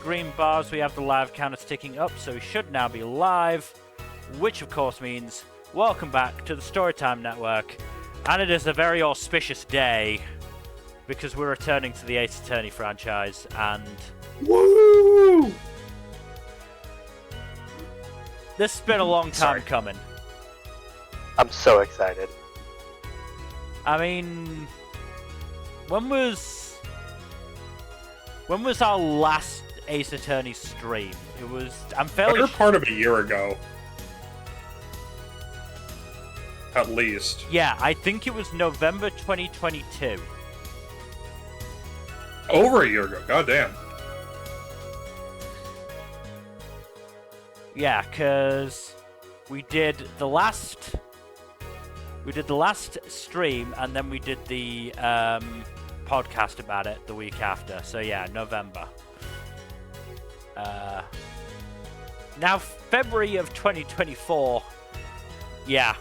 green bars, we have the live counters ticking up, so we should now be live, which of course means welcome back to the Storytime Network, and it is a very auspicious day because we're returning to the Ace Attorney franchise, and woo! This has been a long time coming. I'm so excited. I mean, when was our last Ace Attorney stream? It was. I'm fairly. Better part of a year ago. At least. Yeah, I think it was November 2022. Over a year ago. Goddamn. Yeah, cause we did the last stream, and then we did the podcast about it the week after. So yeah, November. Now February of 2024. Yeah.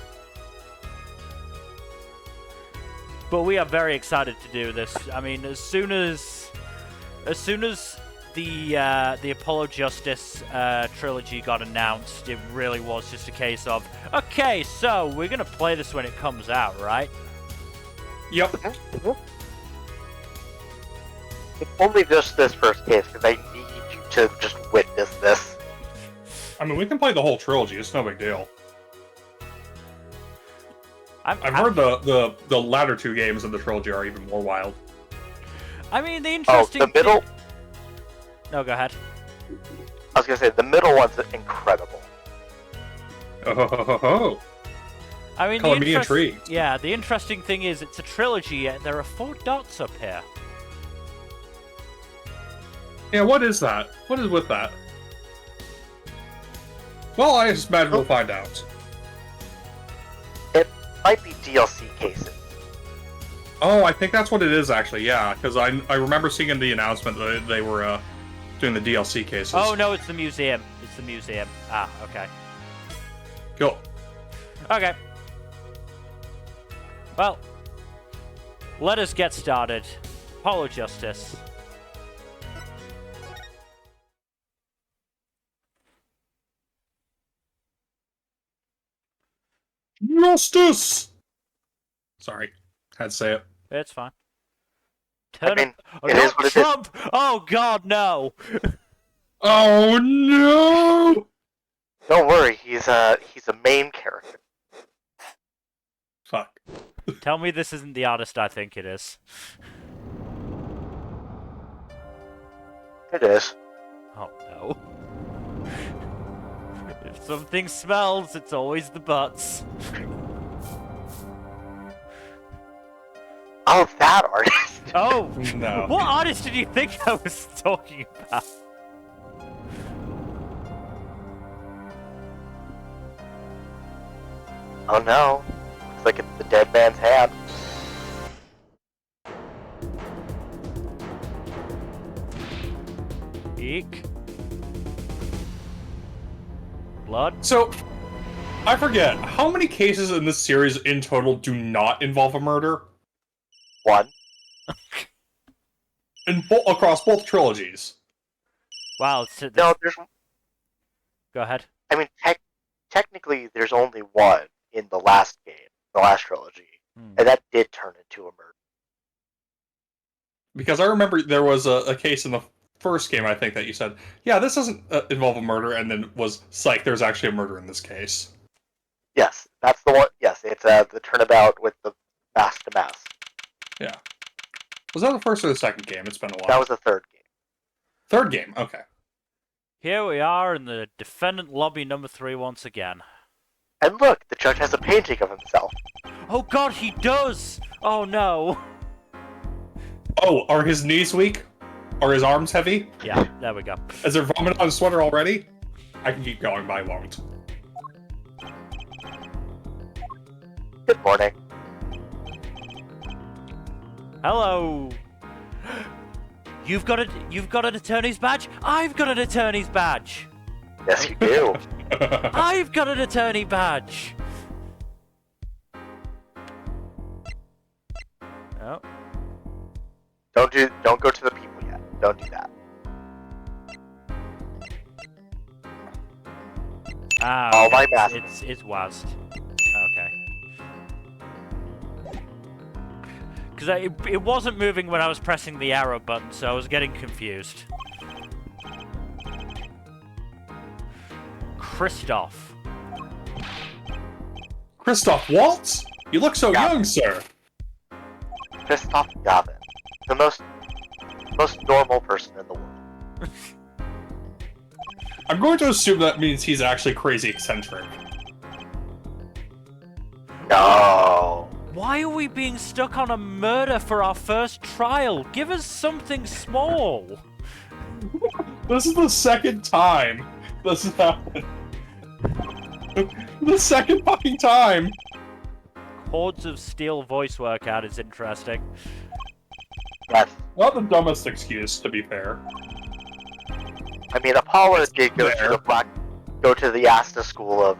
But we are very excited to do this. I mean, as soon as the Apollo Justice trilogy got announced, it really was just a case of, okay, so we're gonna play this when it comes out, right? Yep. It's only just this first case, because I need you to just witness this. I mean, we can play the whole trilogy. It's no big deal. I've heard the latter two games of the trilogy are even more wild. I mean, the interesting. Oh, the middle. No, go ahead. I was gonna say the middle one's incredible. Oh. I mean, Color me intrigued. Yeah, the interesting thing is it's a trilogy, yet there are 4 dots up here. Yeah, what is that? What is with that? Well, I just imagine we'll find out. It might be DLC cases. Oh, I think that's what it is, actually, yeah. Because I remember seeing in the announcement that they were doing the DLC cases. Oh, no, it's the museum. It's the museum. Ah, okay. Cool. Okay. Well, let us get started. Apollo Justice. Justice! Sorry, had to say it. It's fine. I mean, it not is what it is. Trump! Oh God, no! Oh no! Don't worry, he's a main character. Fuck. Tell me this isn't the artist I think it is. It is. Oh no. If something smells, it's always the butts. Oh, that artist. Oh! No. What artist did you think I was talking about? Oh no. Looks like it's the dead man's hand. Eek. Blood? So, I forget, how many cases in this series in total do not involve a murder? 1. Across both trilogies. Wow, No, there's. Go ahead. I mean, technically, there's only 1 in the last game, the last trilogy, and that did turn into a murder. Because I remember there was a case in the first game, I think, that you said, yeah, this doesn't involve a murder, and then was, psych, there's actually a murder in this case. Yes, that's the one. Yes, it's the turnabout with the mask to mask. Yeah. Was that the first or the second game? It's been a while. That was the third game. Third game, okay. Here we are in the defendant lobby number 3 once again. And look, the judge has a painting of himself. Oh God, he does! Oh no! Oh, are his knees weak? Are his arms heavy? Yeah, there we go. Is there vomit on his sweater already? I can keep going, but I won't. Good morning. Hello. You've got an attorney's badge? I've got an attorney's badge. Yes, you do. I've got an attorney badge. Oh. Don't go to the people yet. Don't do that. Ah, All okay. my math. It's WASD. Okay. Because it wasn't moving when I was pressing the arrow button, so I was getting confused. Christoph. Christoph Waltz? You look so Yeah. young, sir. Christoph Gavin, the most normal person in the world. I'm going to assume that means he's actually crazy eccentric. No. Why are we being stuck on a murder for our first trial? Give us something small. This is the second time this has happened. The second fucking time! Hordes of Steel voice workout is interesting. Yes. Not the dumbest excuse, to be fair. I mean, Apollo did go There. to the Asta school of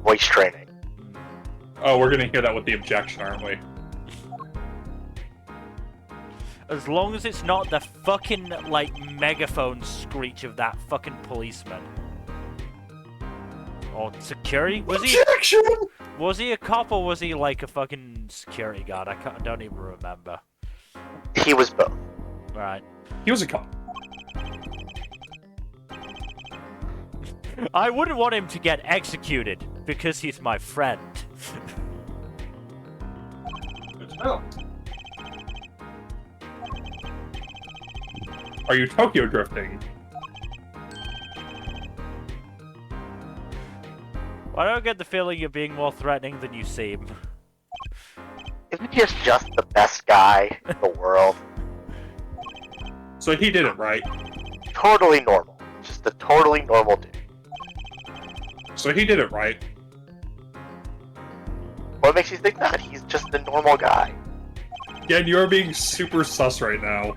voice training. Oh, we're gonna hear that with the objection, aren't we? As long as it's not the fucking, like, megaphone screech of that fucking policeman. Or security? Objection! Was he a cop or was he, like, a fucking security guard? I don't even remember. He was both. Right. He was a cop. I wouldn't want him to get executed, because he's my friend. Good to know. Are you Tokyo drifting? I don't get the feeling you're being more threatening than you seem. Isn't he just the best guy in the world? So he did it, right? Totally normal. Just a totally normal dude. So he did it, right? What makes you think that? He's just a normal guy. Again, you're being super sus right now.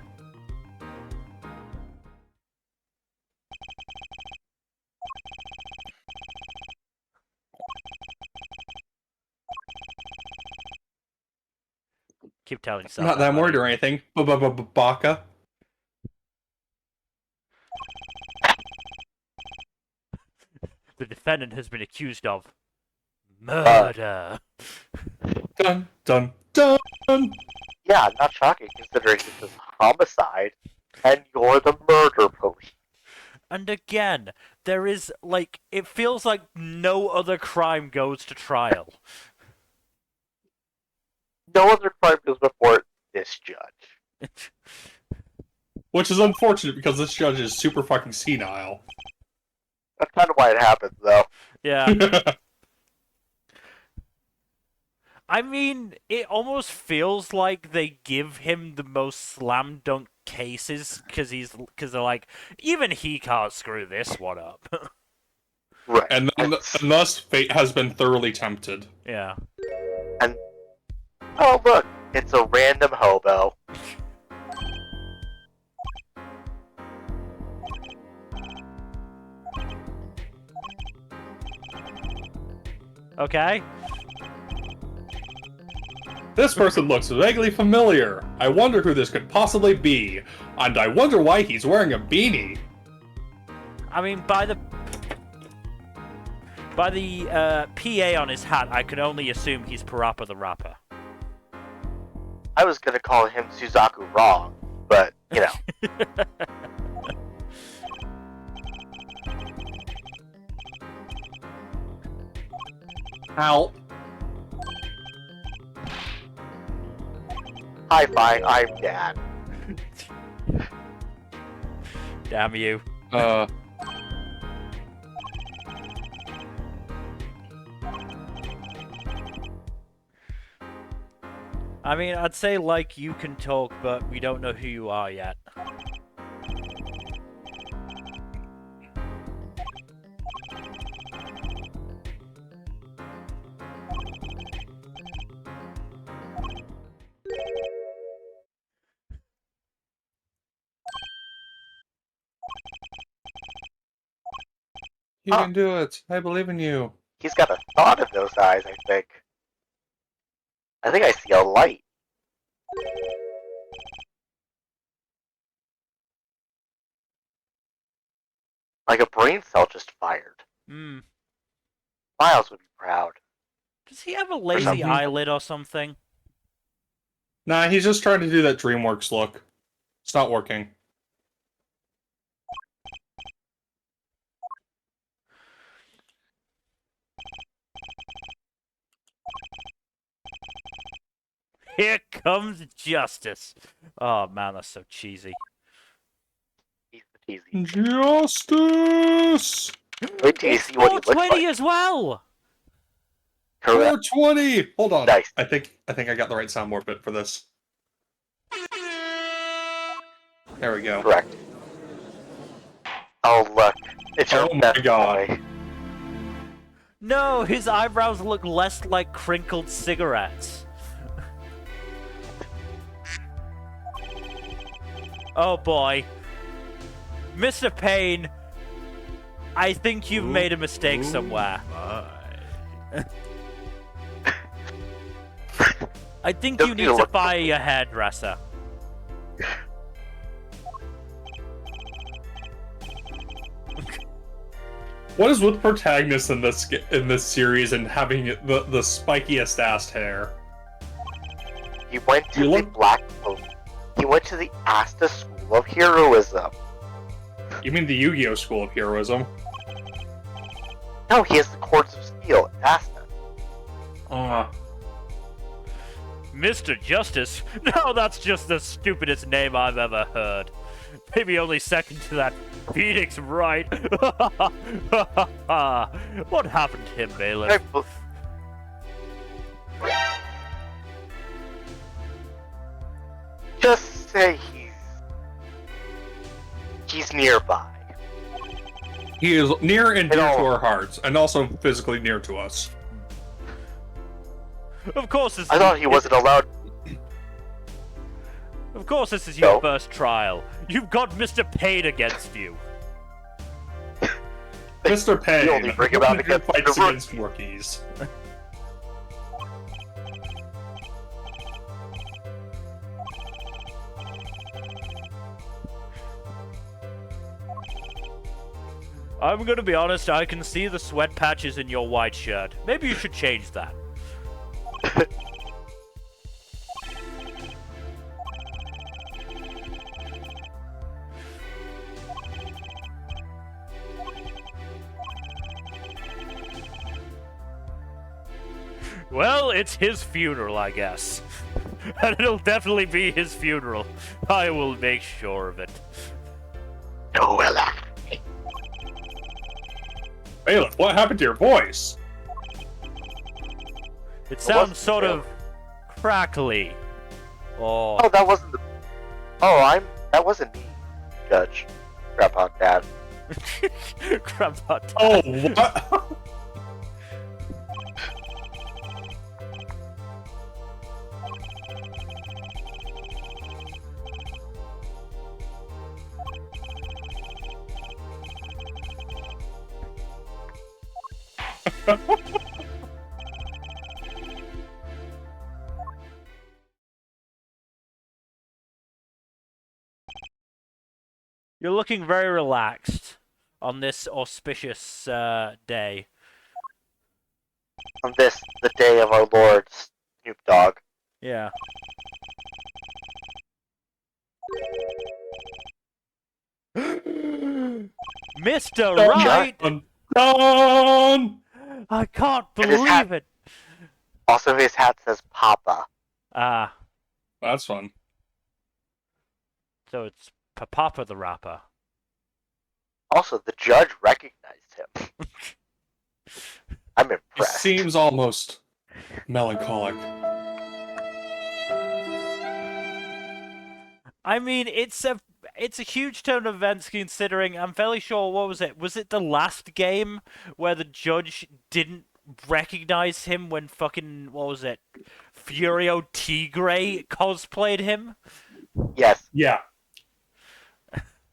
Keep telling yourself Not that I'm worried buddy. or anything. Baka. The defendant has been accused of murder. Dun, dun, dun! Yeah, not shocking considering this is homicide, and you're the murder police. And again, there is, like, it feels like no other crime goes to trial. No other crime goes before this judge. Which is unfortunate because this judge is super fucking senile. That's kind of why it happens, though. Yeah. I mean, it almost feels like they give him the most slam dunk cases because they're like, even he can't screw this one up. Right. And thus, fate has been thoroughly tempted. Yeah. And oh look, it's a random hobo. Okay. This person looks vaguely familiar. I wonder who this could possibly be. And I wonder why he's wearing a beanie. I mean, by the PA on his hat, I can only assume he's Parappa the Rapper. I was gonna call him Suzaku wrong, but you know. Help. Hi, fine, I'm Dad. Damn you. I mean, I'd say, like, you can talk, but we don't know who you are yet. You can do it. I believe in you. He's got a thought in those eyes, I think. I think I see a light. Like a brain cell just fired. Hmm. Miles would be proud. Does he have a lazy eyelid or something? Nah, he's just trying to do that DreamWorks look. It's not working. Here comes Justice. Oh man, that's so cheesy. He's the teasy. Justice! Wait till you It's see what he looks 420 like. as well. Correct. 420! Hold on. Nice. I think I got the right soundboard bit for this. There we go. Correct. Oh look, it's your Oh my best God. boy. No, his eyebrows look less like crinkled cigarettes. Oh boy. Mr. Payne, I think you've made a mistake somewhere. I think you need to fire your hairdresser. What is with protagonists in this series and having the spikiest ass hair? He went to the Black Post. He went to the Asta School of Heroism. You mean the Yu-Gi-Oh! School of Heroism? No, he has the Cords of Steel at Asta. Mr. Justice? No, that's just the stupidest name I've ever heard. Maybe only second to that Phoenix Wright. What happened to him, Bailiff? Just say he's nearby. He is near and dear to our hearts, and also physically near to us. Of course, I thought he wasn't allowed. Of course, this is your first trial. You've got Mr. Payne against you. Mr. Payne, you only bring him out against fights against rookies. I'm gonna be honest, I can see the sweat patches in your white shirt. Maybe you should change that. Well, it's his funeral, I guess. And it'll definitely be his funeral. I will make sure of it. No, will I? Bailiff, what happened to your voice? It sounds sort of crackly. Oh, that wasn't the. That wasn't me, Judge. Grandpa, Dad. Grandpa. Oh, what? You're looking very relaxed on this auspicious day. On this, the day of our Lord, Snoop Dogg. Yeah. Mr. Wright! Done! I can't believe it! Also, his hat says Papa. Ah. That's fun. So it's Papa the Rapper. Also, the judge recognized him. I'm impressed. He seems almost melancholic. I mean, it's a huge turn of events considering, I'm fairly sure, what was it? Was it the last game where the judge didn't recognize him when fucking, what was it? Furio Tigre cosplayed him? Yes. Yeah.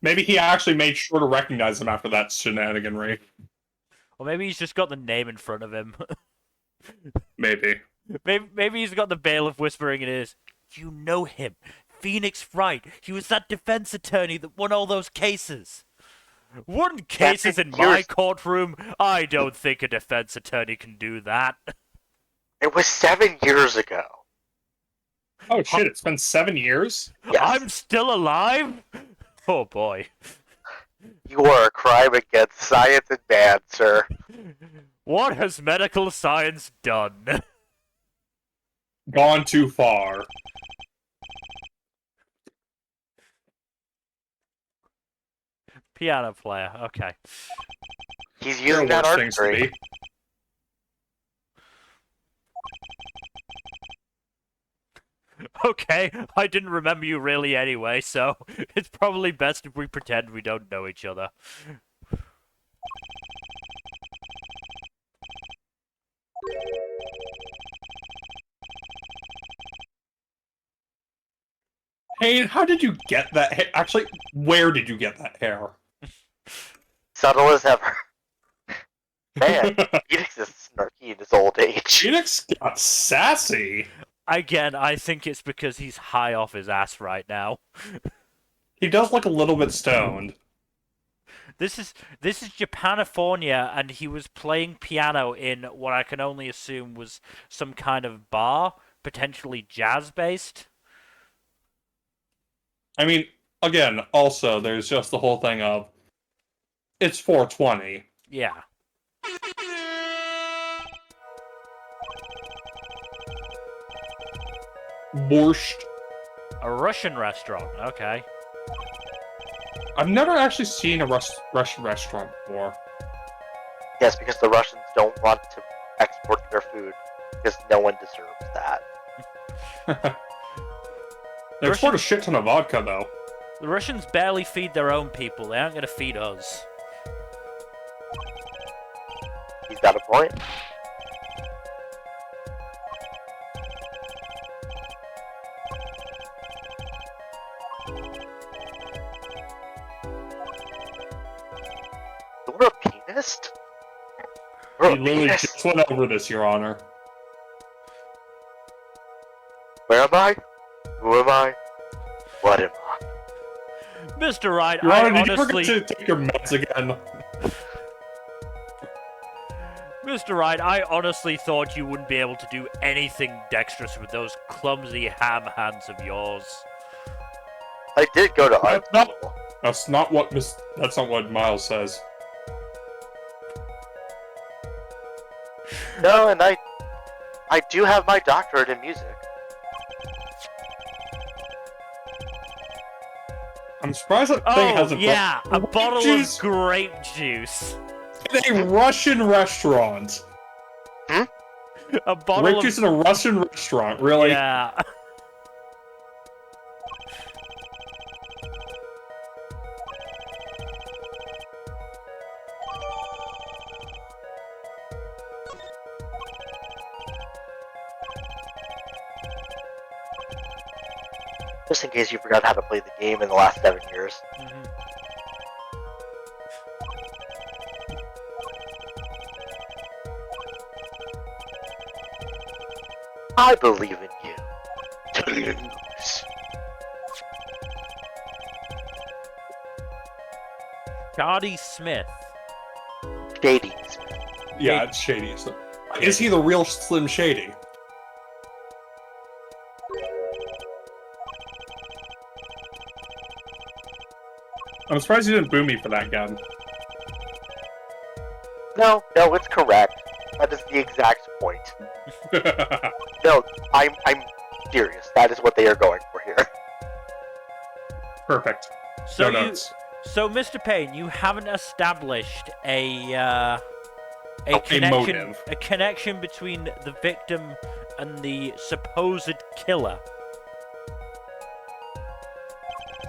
Maybe he actually made sure to recognize him after that shenaniganry. Or maybe he's just got the name in front of him. Maybe. Maybe he's got the bailiff whispering in his, you know him. Phoenix Wright. He was that defense attorney that won all those cases. One case is in my years. courtroom. I don't think a defense attorney can do that. It was 7 years ago. Oh shit! It's been 7 years. Yes. I'm still alive? Oh boy. You are a crime against science and man, sir. What has medical science done? Gone too far. Piano player, okay. He's There are using that worse art things to degree. be. Okay, I didn't remember you really anyway, so it's probably best if we pretend we don't know each other. Hey, how did you get that hair? Actually, where did you get that hair? Subtle as ever. Man, Phoenix is snarky in his old age. Phoenix got sassy. Again, I think it's because he's high off his ass right now. He does look a little bit stoned. This is Japanifornia, and he was playing piano in what I can only assume was some kind of bar, potentially jazz-based. I mean, again, also, there's just the whole thing of, it's 420. Yeah. Borscht. A Russian restaurant, okay. I've never actually seen a Russian restaurant before. Yes, because the Russians don't want to export their food, because no one deserves that. They export a shit ton of vodka, though. The Russians barely feed their own people. They aren't going to feed us. He's got a point. We're a pianist? We're We a literally pianist? just went over this, Your Honor. Where am I? Who am I? What am I? Mr. Wright, Your I Honor, did you honestly... forget to take your meds again? Mr. Wright, I honestly thought you wouldn't be able to do anything dexterous with those clumsy ham hands of yours. I did go to art school. That's not what That's not what Miles says. No, and I do have my doctorate in music. I'm surprised that thing Oh, hasn't. yeah, a bottle juice of grape juice. in a Russian restaurant. A bottle Grape of... juice in a Russian restaurant, really? Yeah. Just in case you forgot how to play the game in the last 7 years. I believe in you. To lose. Charlie Smith. Shades. Yeah, it's Shady. So, is he the real Slim Shady? I'm surprised you didn't boo me for that gun. No, it's correct. That is the exact point. No, I'm serious. That is what they are going for here. Perfect. So No you, notes. so Mr. Payne, you haven't established a motive. a connection between the victim and the supposed killer.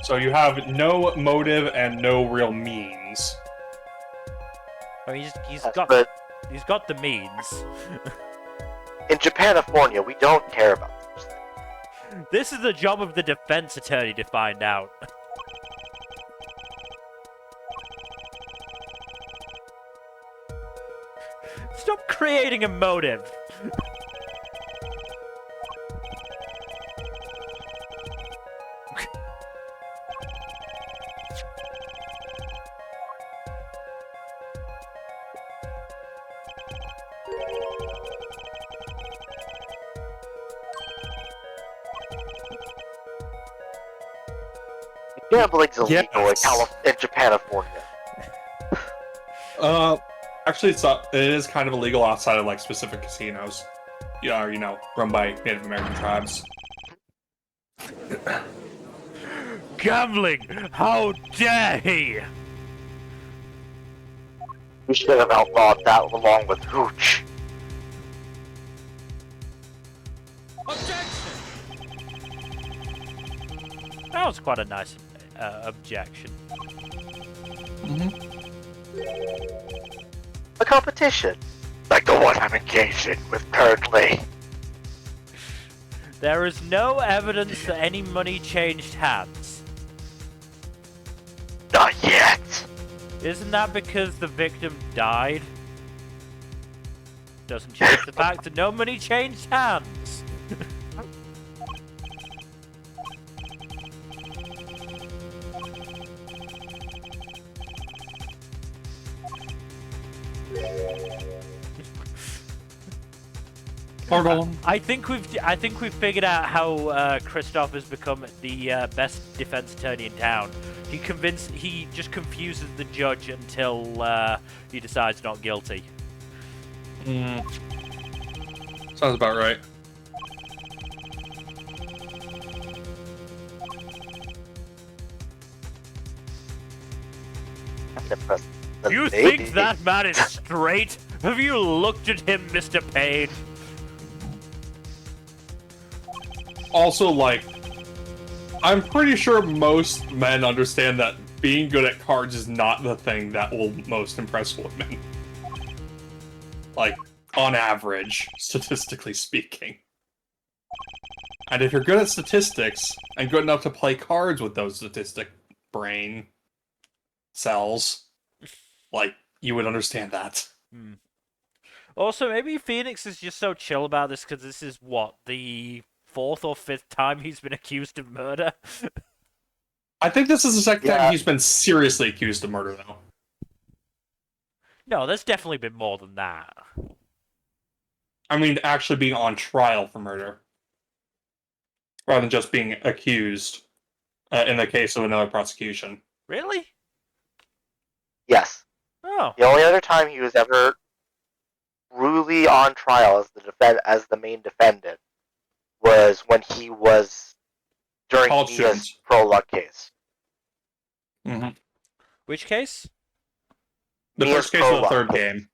So you have no motive and no real means. I mean, he's Yes, got but the means. in Japanifornia, we don't care about those things. This is the job of the defense attorney to find out. Stop creating a motive. Gambling's illegal Yes. in Japanifornia. Actually, it is kind of illegal outside of like specific casinos. Yeah, run by Native American tribes. Gambling! How dare he! We should have outlawed that along with hooch. Objection! That was quite a nice objection. A competition, like the one I'm engaged in with currently. There is no evidence that any money changed hands. Not yet. Isn't that because the victim died? Doesn't change the fact that no money changed hands. Pardon. I think we've figured out how Christoph has become the best defense attorney in town. He just confuses the judge until he decides not guilty. Sounds about right. You think that man is straight? Have you looked at him, Mr. Payne? Also, like, I'm pretty sure most men understand that being good at cards is not the thing that will most impress women. Like, on average, statistically speaking. And if you're good at statistics, and good enough to play cards with those statistic brain cells, like, you would understand that. Also, maybe Phoenix is just so chill about this because this is, what, the 4th or 5th time he's been accused of murder? I think this is the second time he's been seriously accused of murder, though. No, there's definitely been more than that. I mean, actually being on trial for murder. Rather than just being accused in the case of another prosecution. Really? Yes. Oh. The only other time he was ever truly on trial as the main defendant was when he was during Mia's prologue case. Mm-hmm. Which case? The Mia's first case of the third game.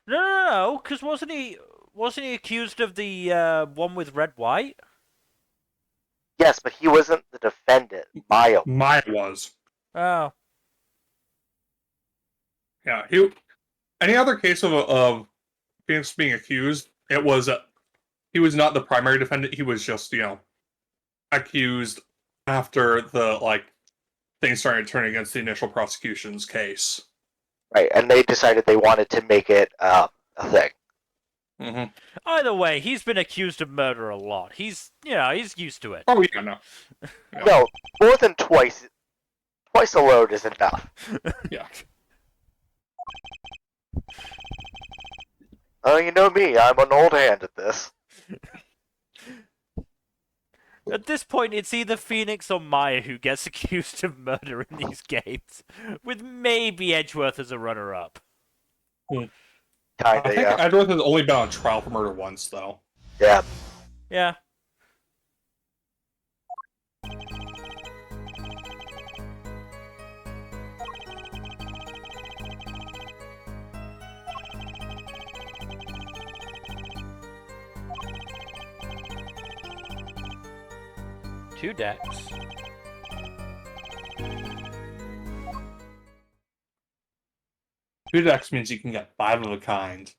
No, because wasn't he accused of the one with red white? Yes, but he wasn't the defendant. Maya was. Oh. Yeah, any other case of Phoenix being accused, it was he was not the primary defendant. He was just accused after the things started turning against the initial prosecution's case. Right, and they decided they wanted to make it a thing. Mm-hmm. Either way, he's been accused of murder a lot. He's used to it. Oh yeah, no. Yeah. No, more than twice. Twice alone is enough. Yeah. Oh, you know me. I'm an old hand at this. At this point, it's either Phoenix or Maya who gets accused of murder in these games, with maybe Edgeworth as a runner-up. Kinda, I think Edgeworth has only been on trial for murder once, though. Yeah. Yeah. Two decks. Two decks means you can get 5 of a kind.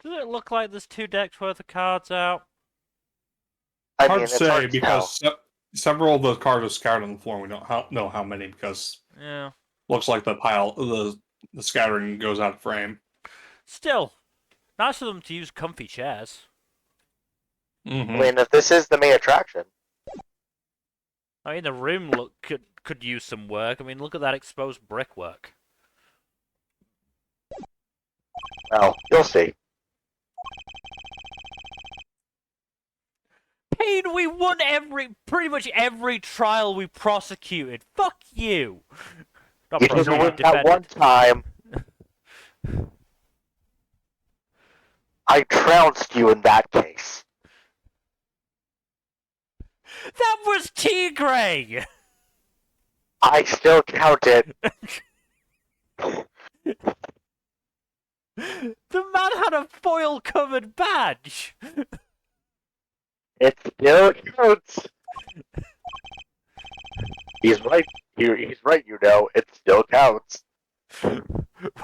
Does it look like there's 2 decks worth of cards out? Hard to say because several of those cards are scattered on the floor. We don't know how many because looks like the scattering goes out of frame. Still, nice of them to use comfy chairs. Mm-hmm. I mean, if this is the main attraction. I mean, the room could use some work. I mean, look at that exposed brickwork. Well, you'll see. Payne, we won pretty much every trial we prosecuted. Fuck you. Not You didn't prosecuted, win that one defended. time. I trounced you in that case. That was Tigray! I still count it. The man had a foil-covered badge! It still counts. He's right. He's right, you know. It still counts.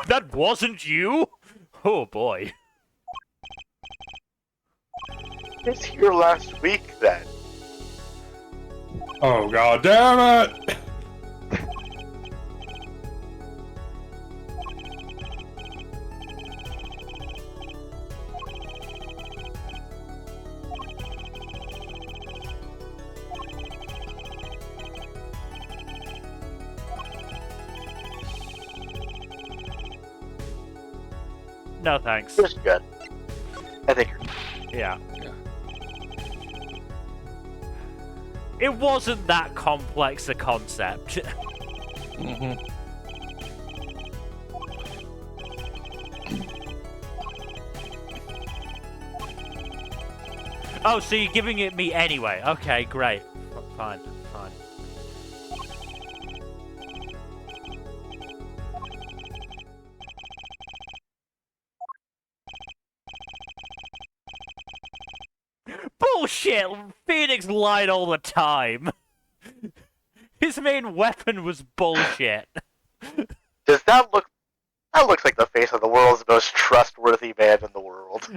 That wasn't you? Oh boy. I was here last week, then. Oh, god damn it! No thanks. It was good. I think Yeah. It wasn't that complex a concept. Mm-hmm. Oh, so you're giving it me anyway. Okay, great. Fine. Bullshit! Phoenix lied all the time. His main weapon was bullshit. Does that look? That looks like the face of the world's most trustworthy man in the world.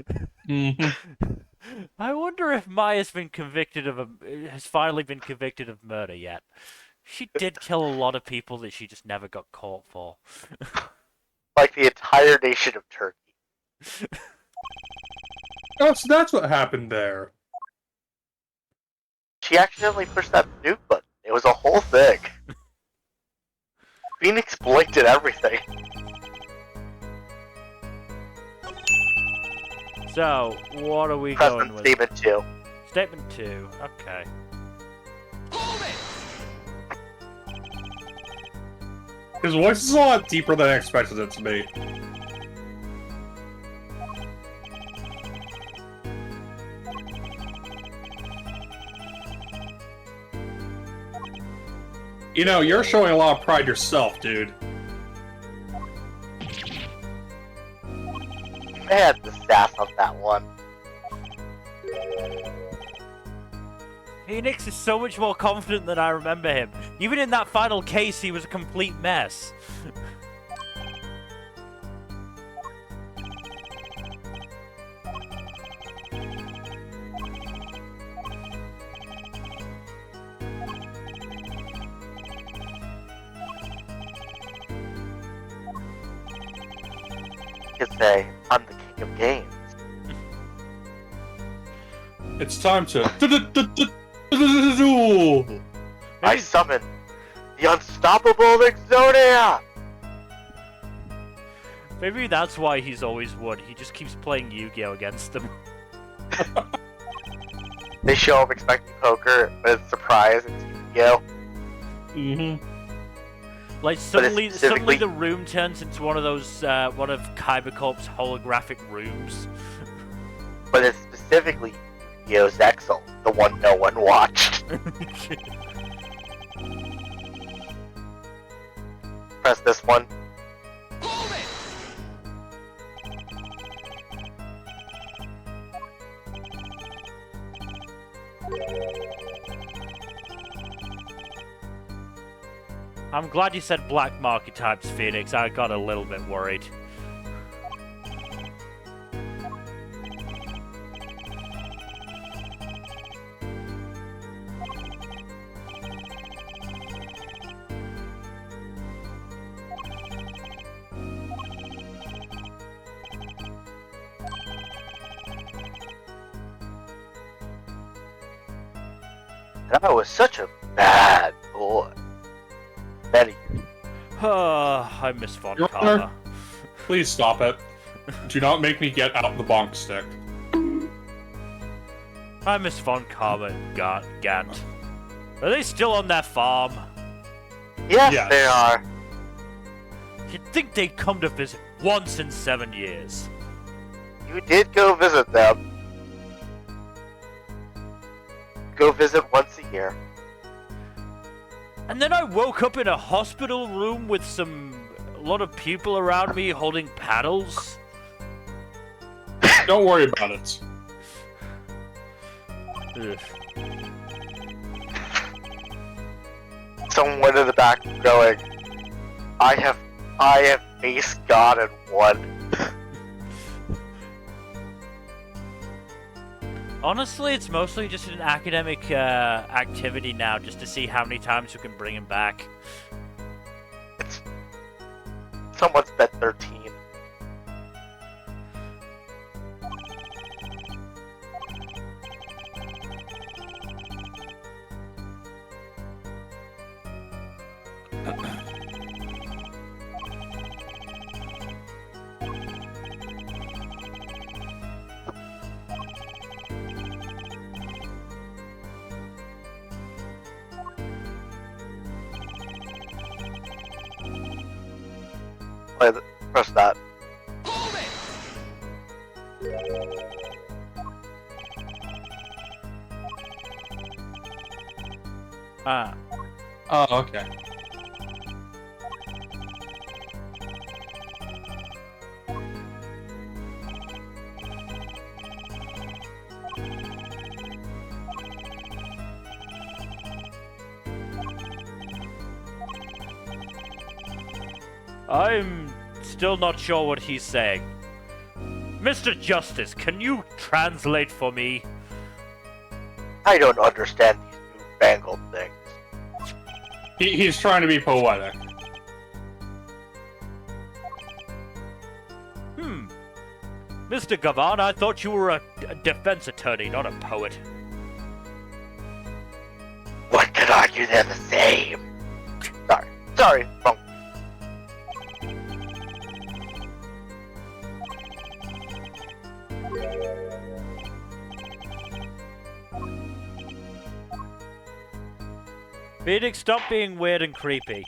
Mm-hmm. I wonder if Maya's has finally been convicted of murder yet. She did kill a lot of people that she just never got caught for. Like the entire nation of Turkey. Oh, so that's what happened there. She accidentally pushed that nuke button. It was a whole thing. Phoenix blinked at everything. So, what are we President going with? Statement 2. Statement 2, okay. His voice is a lot deeper than I expected it to be. You know, you're showing a lot of pride yourself, dude. Man, the sass on that one. Phoenix is so much more confident than I remember him. Even in that final case, he was a complete mess. You could say, I'm the king of games. It's time to... I summon the unstoppable Exodia! Maybe that's why he's always won. He just keeps playing Yu-Gi-Oh! Against them. They show up expecting poker, but it's a surprise, it's Yu-Gi-Oh! Mm-hmm. Like, suddenly specifically- the room turns into one of those, one of Kybercorp's holographic rooms. But it's specifically Yu-Gi-Oh's Exile, the one no one watched. Press this one. I'm glad you said black market types, Phoenix. I got a little bit worried. That was such a bad boy. Many years. I miss Von Your Karma. Honor, please stop it. Do not make me get out the bonk stick. I miss Von Karma and Gant. Are they still on that farm? Yes, they are. You'd think they'd come to visit once in 7 years. You did go visit them. Go visit once a year. And then I woke up in a hospital room with a lot of people around me holding paddles. Don't worry about it. Ugh. Someone in the back going, I have faced God and won. Honestly, it's mostly just an academic activity now, just to see how many times we can bring him back. Someone's bet 13. Press that. Ah. Oh, okay. I'm still not sure what he's saying. Mr. Justice, can you translate for me? I don't understand these newfangled things. He's trying to be poetic. Mr. Gavan, I thought you were a defense attorney, not a poet. One could argue they're the same. Sorry, wrong. Phoenix, stop being weird and creepy.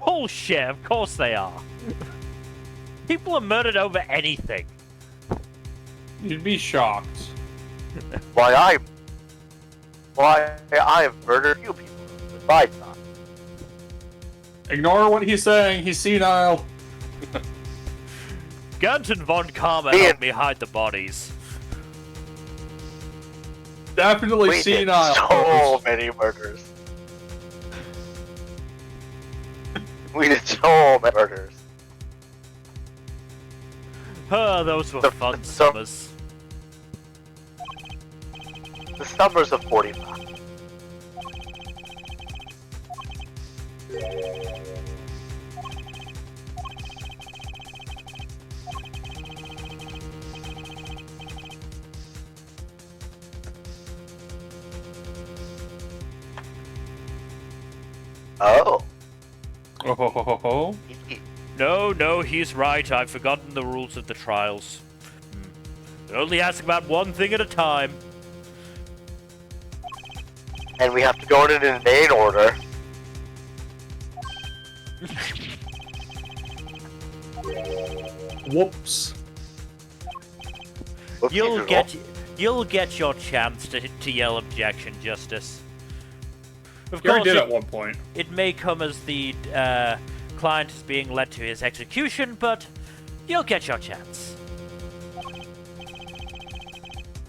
Bullshit, of course they are. People are murdered over anything. You'd be shocked. Why I have murdered few people besides that. Ignore what he's saying. He's senile. Gant and Von Karma Me helped me hide the bodies. Definitely We did senile. so many murders. We did so many murders. Those were fun summers. The summers of 45. Oh. Oh, ho, ho, ho, ho. No, he's right. I've forgotten the rules of the trials. Only ask about one thing at a time. And we have to go in an inane order. Whoops. You'll get your chance to yell objection, Justice. Of You already course, did at one point. it may come as the client is being led to his execution, but you'll get your chance.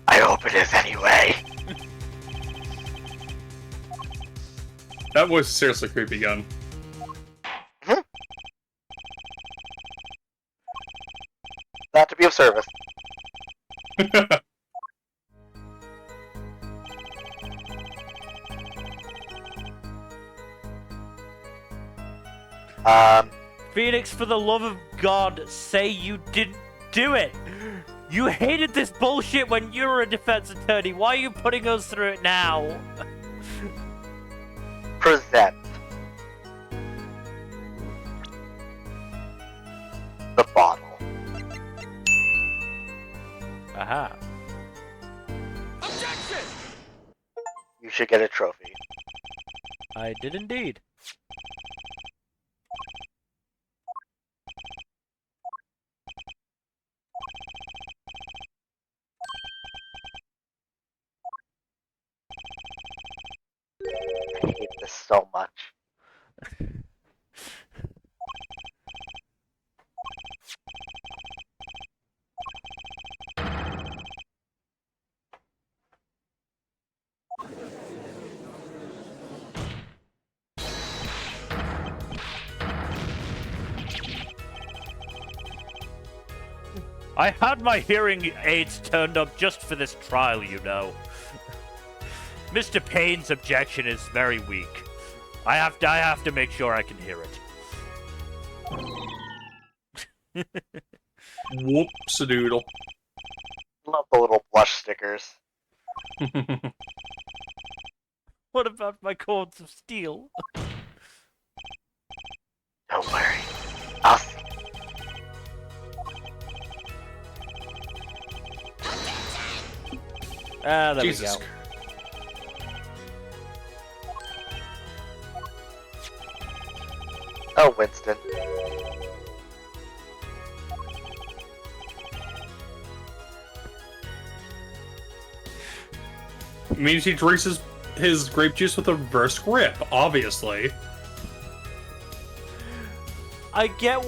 I hope it is anyway. That was seriously creepy gun. Not to be of service. Phoenix, for the love of God, say you didn't do it! You hated this bullshit when you were a defense attorney. Why are you putting us through it now? Present the bottle. Aha. Objection! You should get a trophy. I did indeed. I hate this so much. I had my hearing aids turned up just for this trial, you know. Mr. Payne's objection is very weak. I have to make sure I can hear it. Whoops-a-doodle. Love the little blush stickers. What about my cords of steel? Don't worry. I'll see. Ah, there Jesus. we go. Oh, Winston. It means he drinks his grape juice with a reverse grip, obviously. I get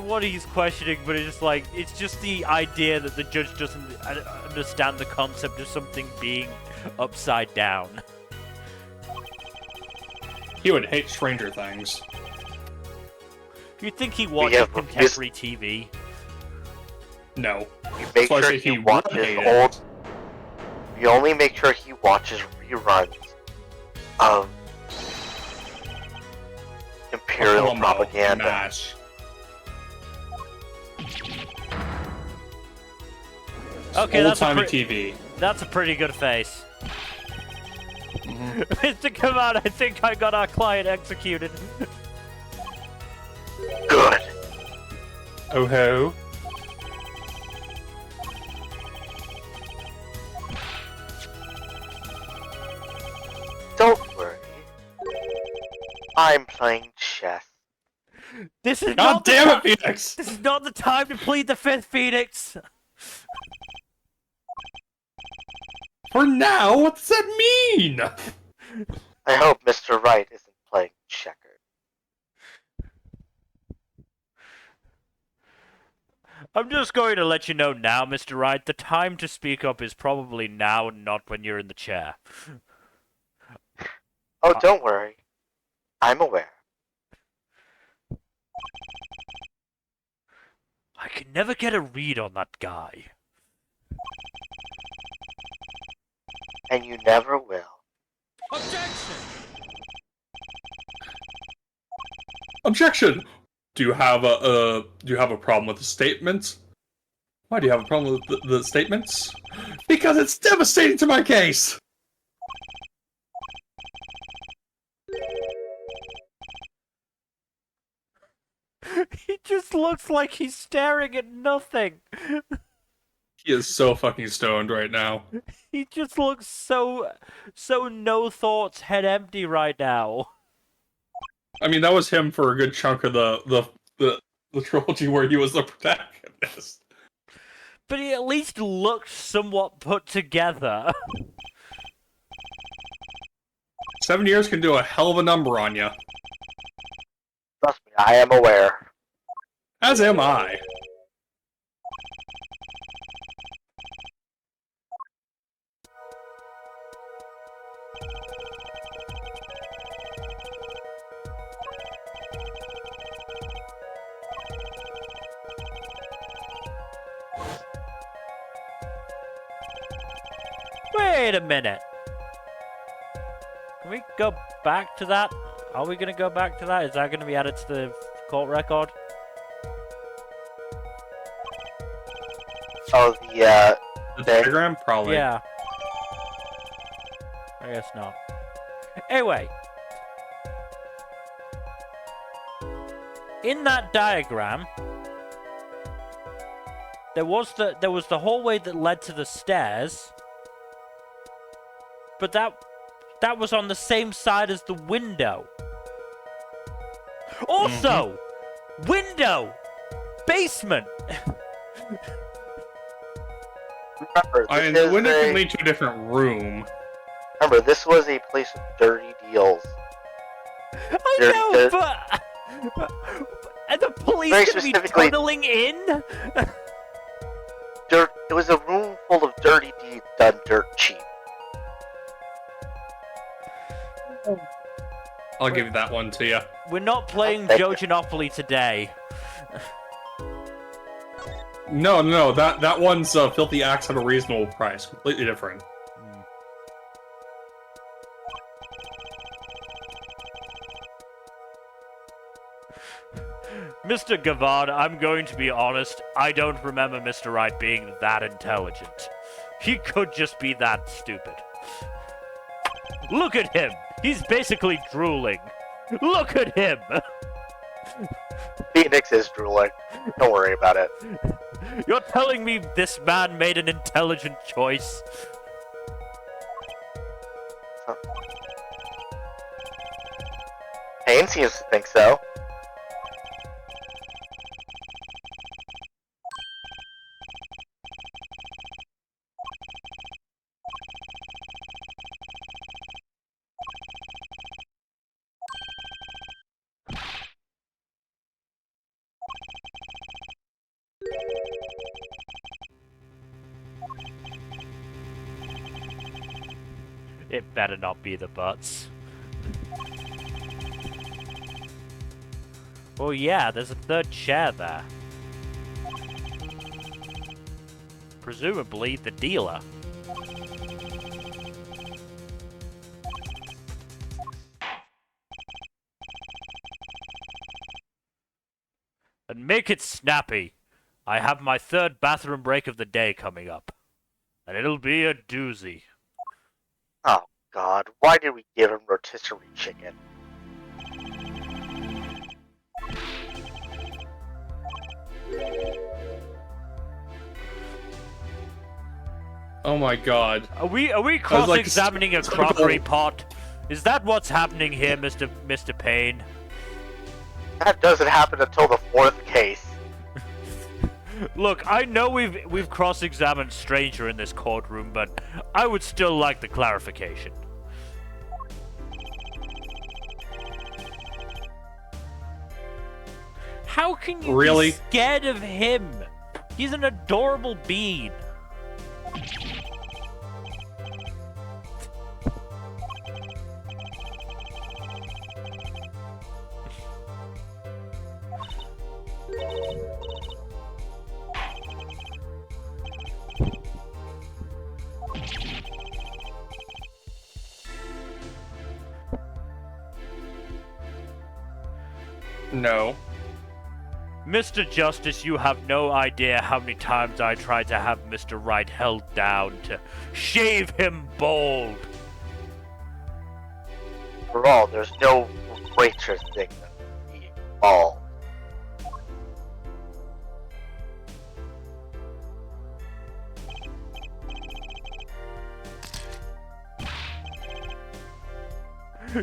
what he's questioning, but it's just the idea that the judge doesn't understand the concept of something being upside down. He would hate Stranger Things. Do you think he watches contemporary TV? No. You make So I sure say he he would watches hate it. old. You only make sure he watches reruns of Imperial Columbo, propaganda. MASH. Okay, Old-timey TV. That's a pretty good face. Mr. Command, I think I got our client executed. Good. Oh ho. Don't worry. I'm playing chess. This is God not the damn it, ti- Phoenix! This is not the time to plead the fifth, Phoenix. For now, what does that mean? I hope Mr. Wright isn't playing checkers. I'm just going to let you know now, Mr. Wright, the time to speak up is probably now and not when you're in the chair. Oh, don't worry. I'm aware. I can never get a read on that guy. And you never will. Objection! Objection! Do you have a problem with the statements? Why do you have a problem with the statements? Because it's devastating to my case! He just looks like he's staring at nothing. He is so fucking stoned right now. He just looks so no thoughts, head empty right now. I mean, that was him for a good chunk of the trilogy where he was the protagonist. But he at least looked somewhat put together. 7 years can do a hell of a number on you. Trust me, I am aware. As am I. Wait a minute. Can we go back to that? Are we going to go back to that? Is that going to be added to the court record? Oh, The diagram? Probably. Yeah. I guess not. Anyway. In that diagram, there was the hallway that led to the stairs, but that was on the same side as the window. Also, window, basement. Remember, The window can lead to a different room. Remember, this was a place of dirty deals. I know, but are the police Very going to be specifically- tunneling in? It was a room full of dirty deeds done dirt cheap. I'll give that one to you. We're not playing Thank you. Jojonopoly today. No, that one's Filthy Acts at a reasonable price. Completely different. Mr. Gavard, I'm going to be honest, I don't remember Mr. Wright being that intelligent. He could just be that stupid. Look at him! He's basically drooling. Look at him! Phoenix is drooling. Don't worry about it. You're telling me this man made an intelligent choice? Payne seems to think so. It better not be the butts. Oh yeah, there's a third chair there. Presumably the dealer. And make it snappy. I have my third bathroom break of the day coming up. And it'll be a doozy. Oh God, why did we give him rotisserie chicken? Oh my god. Are we cross-examining a crockery pot? Is that what's happening here, Mr. Payne? That doesn't happen until the fourth case. Look, I know we've cross-examined Stranger in this courtroom, but I would still like the clarification. How can you Really? be scared of him? He's an adorable bean. No. Mr. Justice, you have no idea how many times I tried to have Mr. Wright held down to shave him bald. For all, there's no greater thing than being bald.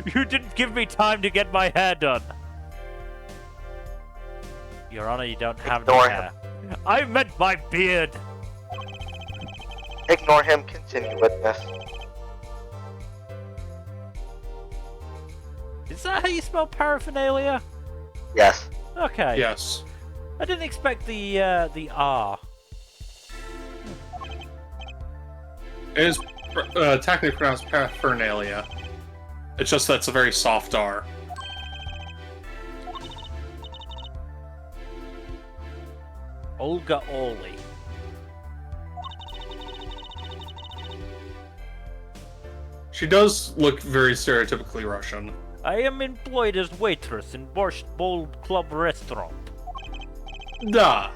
You didn't give me time to get my hair done. Your Honor, you don't have Ignore any hair. I meant my beard. Ignore him, continue witness. Is that how you spell paraphernalia? Yes. Okay. Yes. I didn't expect the R. It is technically pronounced paraphernalia. It's just that it's a very soft R. Olga Orly. She does look very stereotypically Russian. I am employed as waitress in Borscht Bowl Club restaurant. Da.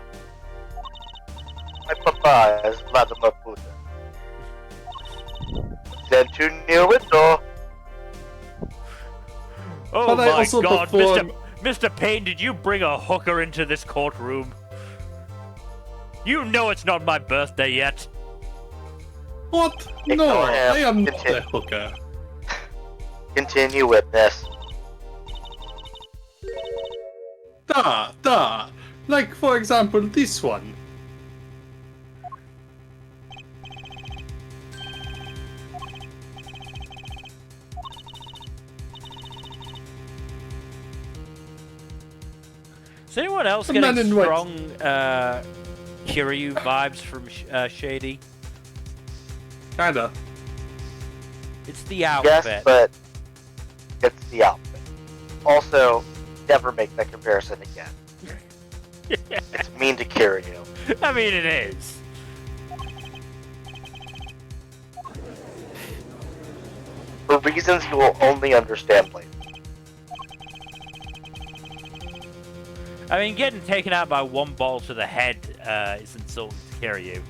My papa is Vladimir Putin. Send to near window. Oh But I my also god, perform- Mr. Payne, did you bring a hooker into this courtroom? You know it's not my birthday yet. What? Ignore No, him. I am not Continue. a hooker. Continue witness. Da. Like, for example, this one. Is anyone else The man getting in white. strong Kiryu vibes from Shady? Kinda. It's the outfit. Yes, but it's the outfit. Also, never make that comparison again. It's mean to Kiryu. I mean, it is. For reasons you will only understand later. I mean, getting taken out by one ball to the head is insulting to Kiryu.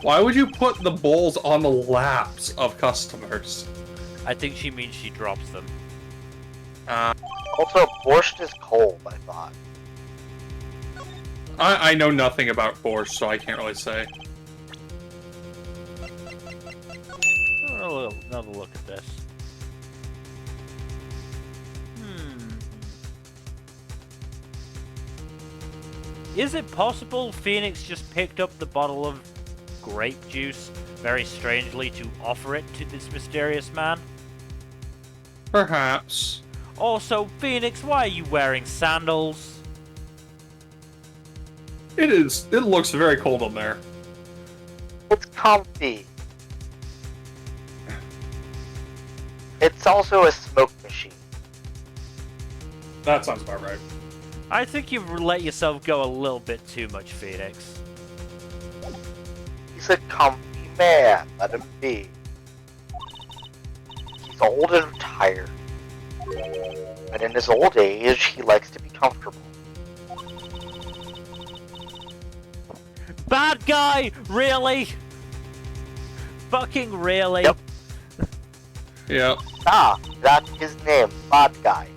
Why would you put the bowls on the laps of customers? I think she means she drops them. Also, borscht is cold, I thought. I know nothing about borscht, so I can't really say. Another look at this. Is it possible Phoenix just picked up the bottle of grape juice very strangely to offer it to this mysterious man? Perhaps. Also, Phoenix, why are you wearing sandals? It is. It looks very cold on there. It's comfy. It's also a smoke machine. That sounds about right. I think you've let yourself go a little bit too much, Phoenix. He's a comfy man. Let him be. He's old and retired. And in his old age, he likes to be comfortable. Bad guy? Really? Fucking really? Yep. Yeah. Ah, that's his name. Bad guy.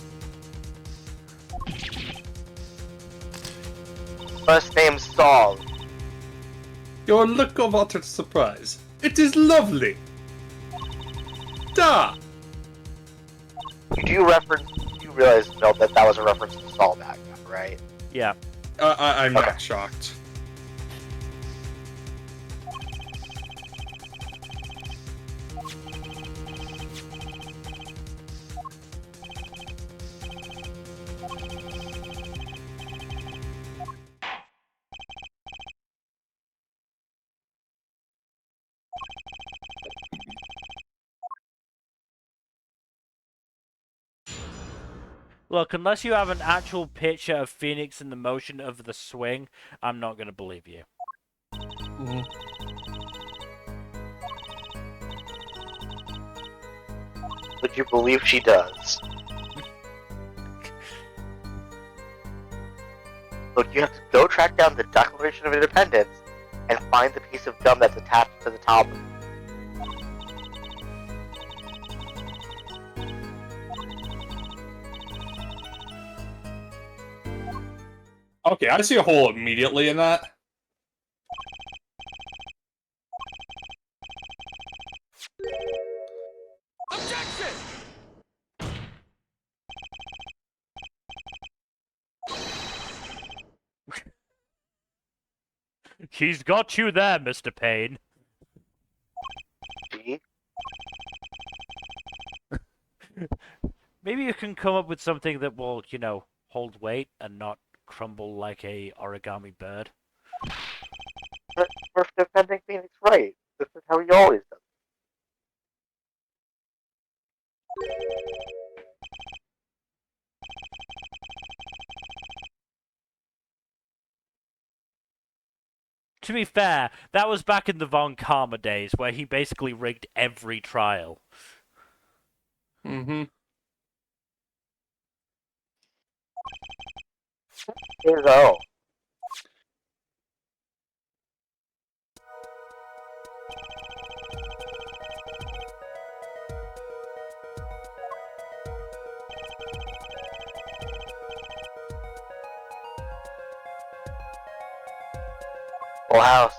First name Saul. Your look of utter surprise. It is lovely. Da. You realize, Mel, that was a reference to Saul back then, right? Yeah. I'm Okay. not shocked. Look, unless you have an actual picture of Phoenix in the motion of the swing, I'm not gonna believe you. Would you believe she does? Look, you have to go track down the Declaration of Independence and find the piece of gum that's attached to the top. Okay, I see a hole immediately in that. Objection! He's got you there, Mr. Payne. See? Maybe you can come up with something that will, you know, hold weight and not crumble like a origami bird. But we're defending Phoenix right. This is how he always does. To be fair, that was back in the Von Karma days, where he basically rigged every trial. Mm-hmm. Here you go. Full house.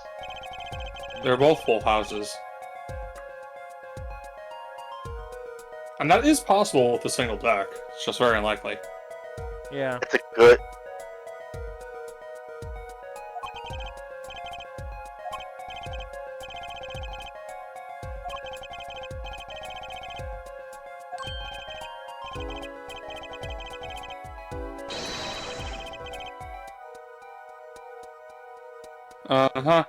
They're both full houses. And that is possible with a single deck. It's just very unlikely. Yeah. It's a good. Uh-huh.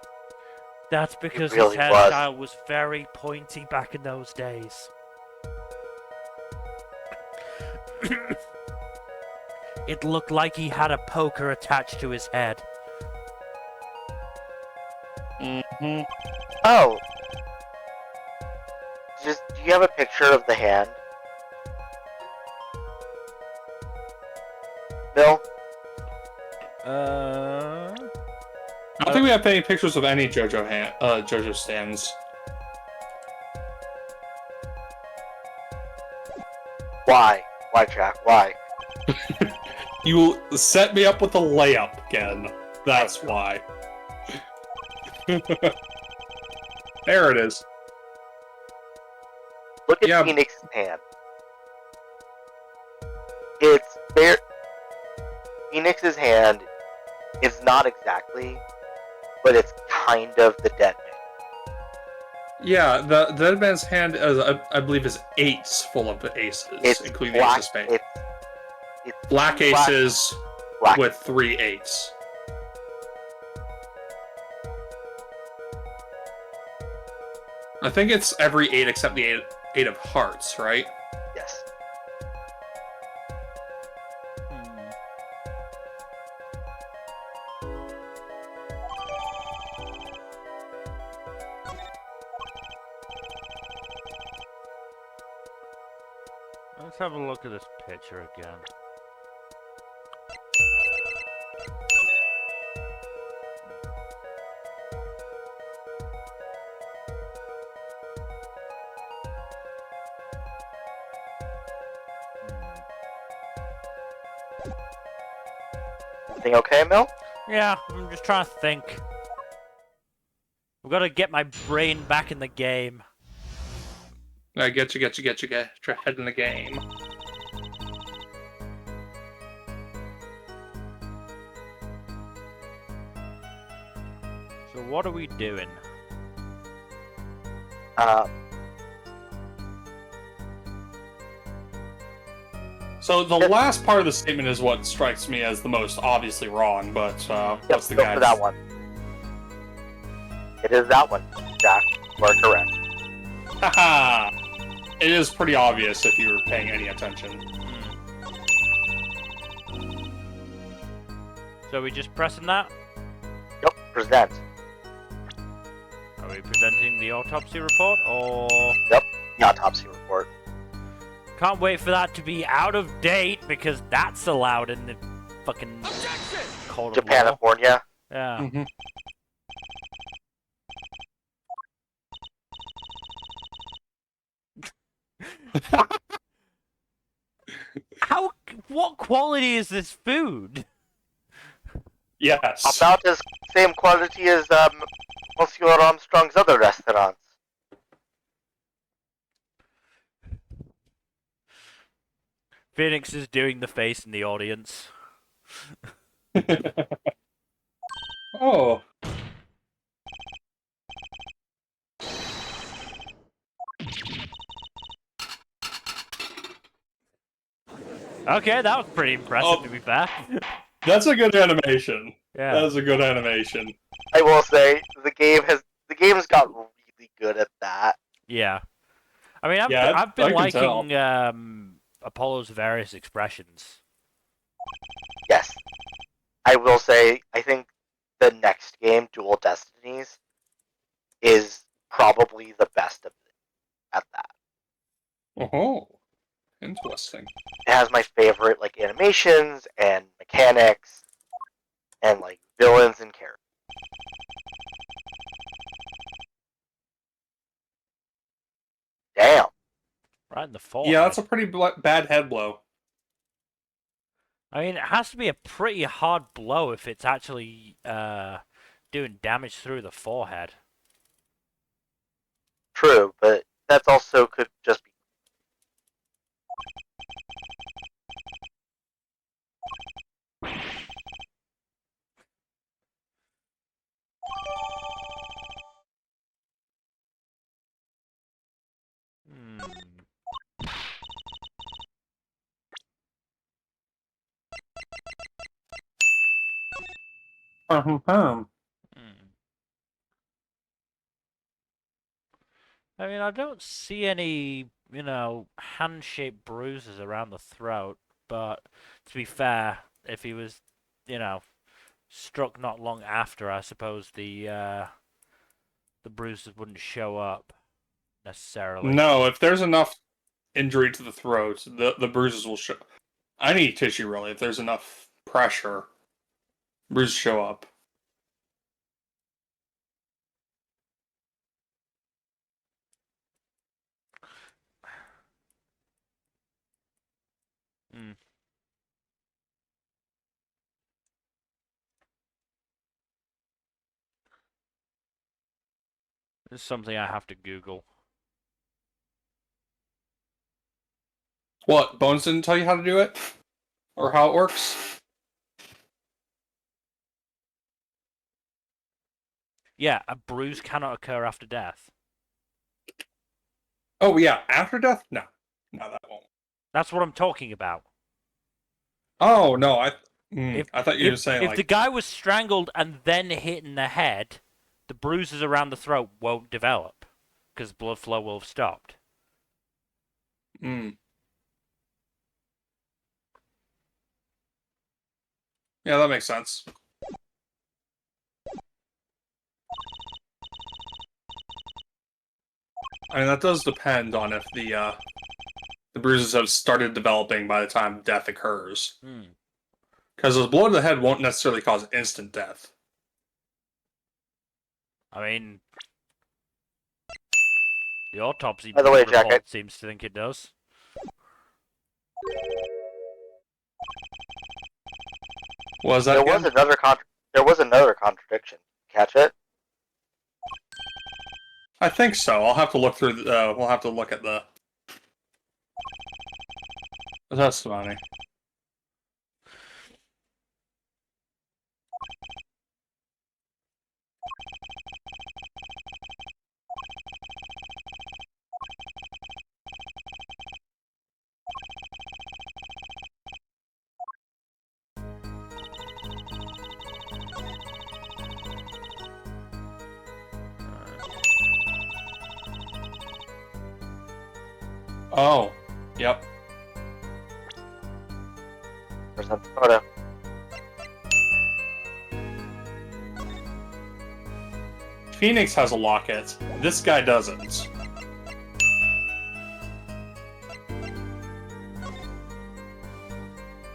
That's because really his hairstyle was very pointy back in those days. It looked like he had a poker attached to his head. Mm-hmm. Oh. Do you have a picture of the hand? Bill? I don't think we have any pictures of any JoJo stands. Why? Why, Jack? Why? You set me up with a layup again. That's why. There it is. Look at Phoenix's hand. It's there. Phoenix's hand is not exactly, but it's kind of the dead man. Yeah, the dead man's hand, I believe, is 8s full of aces, including the ace of spades. It's Black aces with 3 8s. I think it's every 8 except the 8 of hearts, right? Yes. Let's have a look at this picture again. Everything okay, Mel? Yeah, I'm just trying to think. I've got to get my brain back in the game. I get your head in the game. So what are we doing? So the last part of the statement is what strikes me as the most obviously wrong, but what's the go guy? for that one. It is that one, Jack. You are correct. Haha! It is pretty obvious if you were paying any attention. So are we just pressing that? Yep, present. Are we presenting the autopsy report, or...? Yep, the autopsy report. Can't wait for that to be out of date, because that's allowed in the fucking... Cold of War. Japanifornia. Yeah. Mm-hmm. What quality is this food? Yes. About as same quality as Monsieur Armstrong's other restaurants. Phoenix is doing the face in the audience. Oh. Okay, that was pretty impressive, to be fair. That's a good animation. Yeah. That is a good animation. I will say the game's got really good at that. Yeah. I mean, Yeah, I've been I can liking Apollo's various expressions. Yes. I will say, I think the next game, Dual Destinies, is probably the best of it at that. Oh, interesting. It has my favorite like animations and mechanics and like villains and characters. Damn. Right in the forehead. Yeah, that's a pretty bad head blow. I mean, it has to be a pretty hard blow if it's actually doing damage through the forehead. True, but that's also could just be. Hmm. Hmm. I mean, I don't see any, hand-shaped bruises around the throat, but to be fair, if he was, struck not long after, I suppose the bruises wouldn't show up necessarily. No, if there's enough injury to the throat, the bruises will show. Any tissue, really. If there's enough pressure, bruises show up. Hmm. This is something I have to Google. What? Bones didn't tell you how to do it? Or how it works? Yeah, a bruise cannot occur after death. Oh, yeah. After death? No. No, that won't. That's what I'm talking about. Oh, no. I thought you were saying, if like... the guy was strangled and then hit in the head, the bruises around the throat won't develop because blood flow will have stopped. Yeah, that makes sense. I mean, that does depend on if the bruises have started developing by the time death occurs. Because a blow to the head won't necessarily cause instant death. I mean, the autopsy By the way, report Jack, seems to think it does. What was that There again? was another contradiction. Catch it? I think so. I'll have to look through. We'll have to look at the testimony. Oh, yep. Present the photo. Phoenix has a locket. This guy doesn't.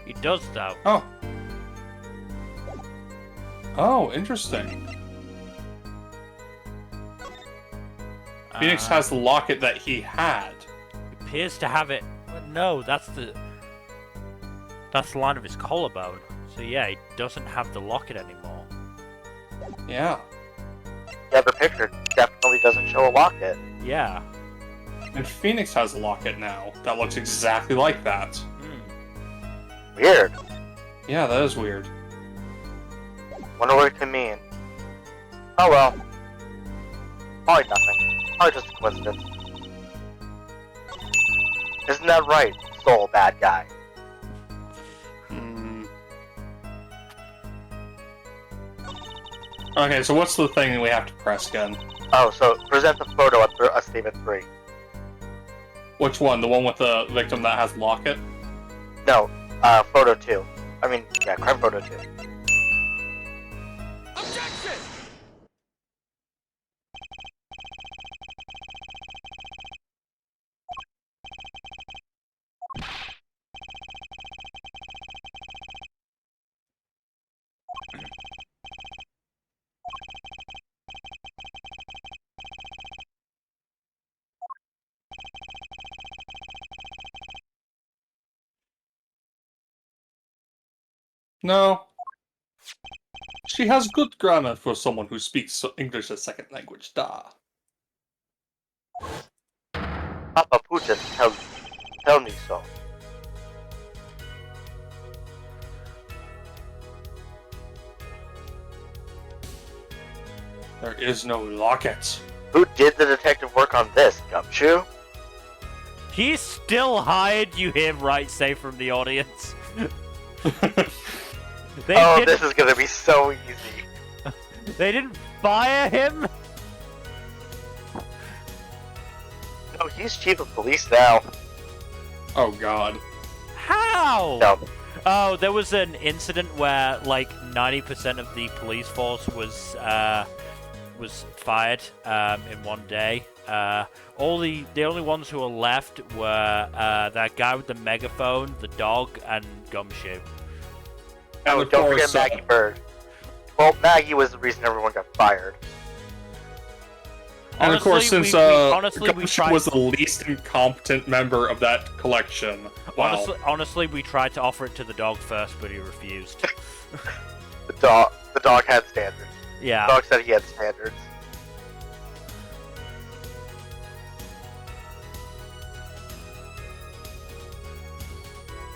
He does, though. Oh. Oh, interesting. Phoenix has the locket that he had. He appears to have it. But no, that's the line of his collarbone. So yeah, he doesn't have the locket anymore. Yeah. Yeah, the picture definitely doesn't show a locket. Yeah. And Phoenix has a locket now that looks exactly like that. Weird. Yeah, that is weird. Wonder what it could mean. Oh well. Probably nothing. Probably just a coincidence. Isn't that right, Soul Bad Guy? Okay, so what's the thing we have to press again? Oh, so present the photo at statement 3. Which one? The one with the victim that has locket? No, photo 2. I mean, yeah, crime photo 2. Objection! No. She has good grammar for someone who speaks English as second language. Da. Papa Putin tell me so. There is no locket. Who did the detective work on this, Gumshoe? He still hired, you hear right say from the audience. This is gonna be so easy. They didn't fire him? No, he's chief of police now. Oh god. How? No. Oh, there was an incident where like 90% of the police force was fired in one day. The only ones who were left were that guy with the megaphone, the dog, and Gumshoe. Oh, don't forget Maggie Bird. Well, Maggie was the reason everyone got fired. And Honestly, of course, since we Gumshoe was the least incompetent member of that collection. Wow. Honestly, we tried to offer it to the dog first, but he refused. The dog had standards. Yeah. The dog said he had standards.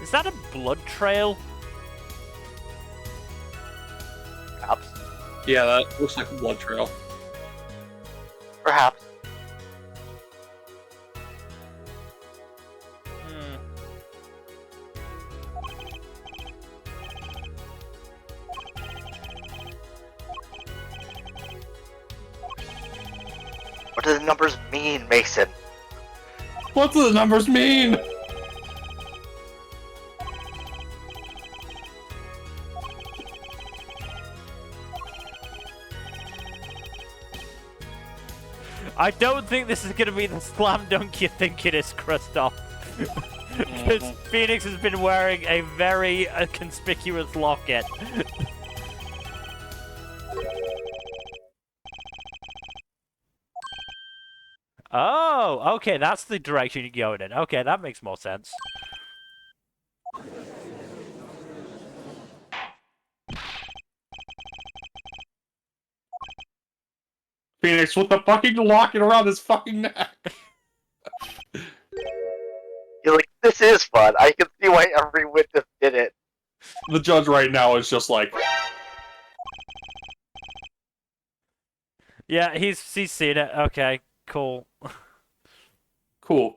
Is that a blood trail? Perhaps. Yeah, that looks like a blood trail. Perhaps. What do the numbers mean, Mason? What do the numbers mean? I don't think this is going to be the slam dunk you think it is, Kristoff. Because Phoenix has been wearing a very conspicuous locket. Oh, okay, that's the direction you're going in. Okay, that makes more sense. Phoenix with the fucking locket around his fucking neck. You're like, this is fun. I can see why every witness did it. The judge right now is just like... Yeah, he's seen it. Okay, cool. Cool.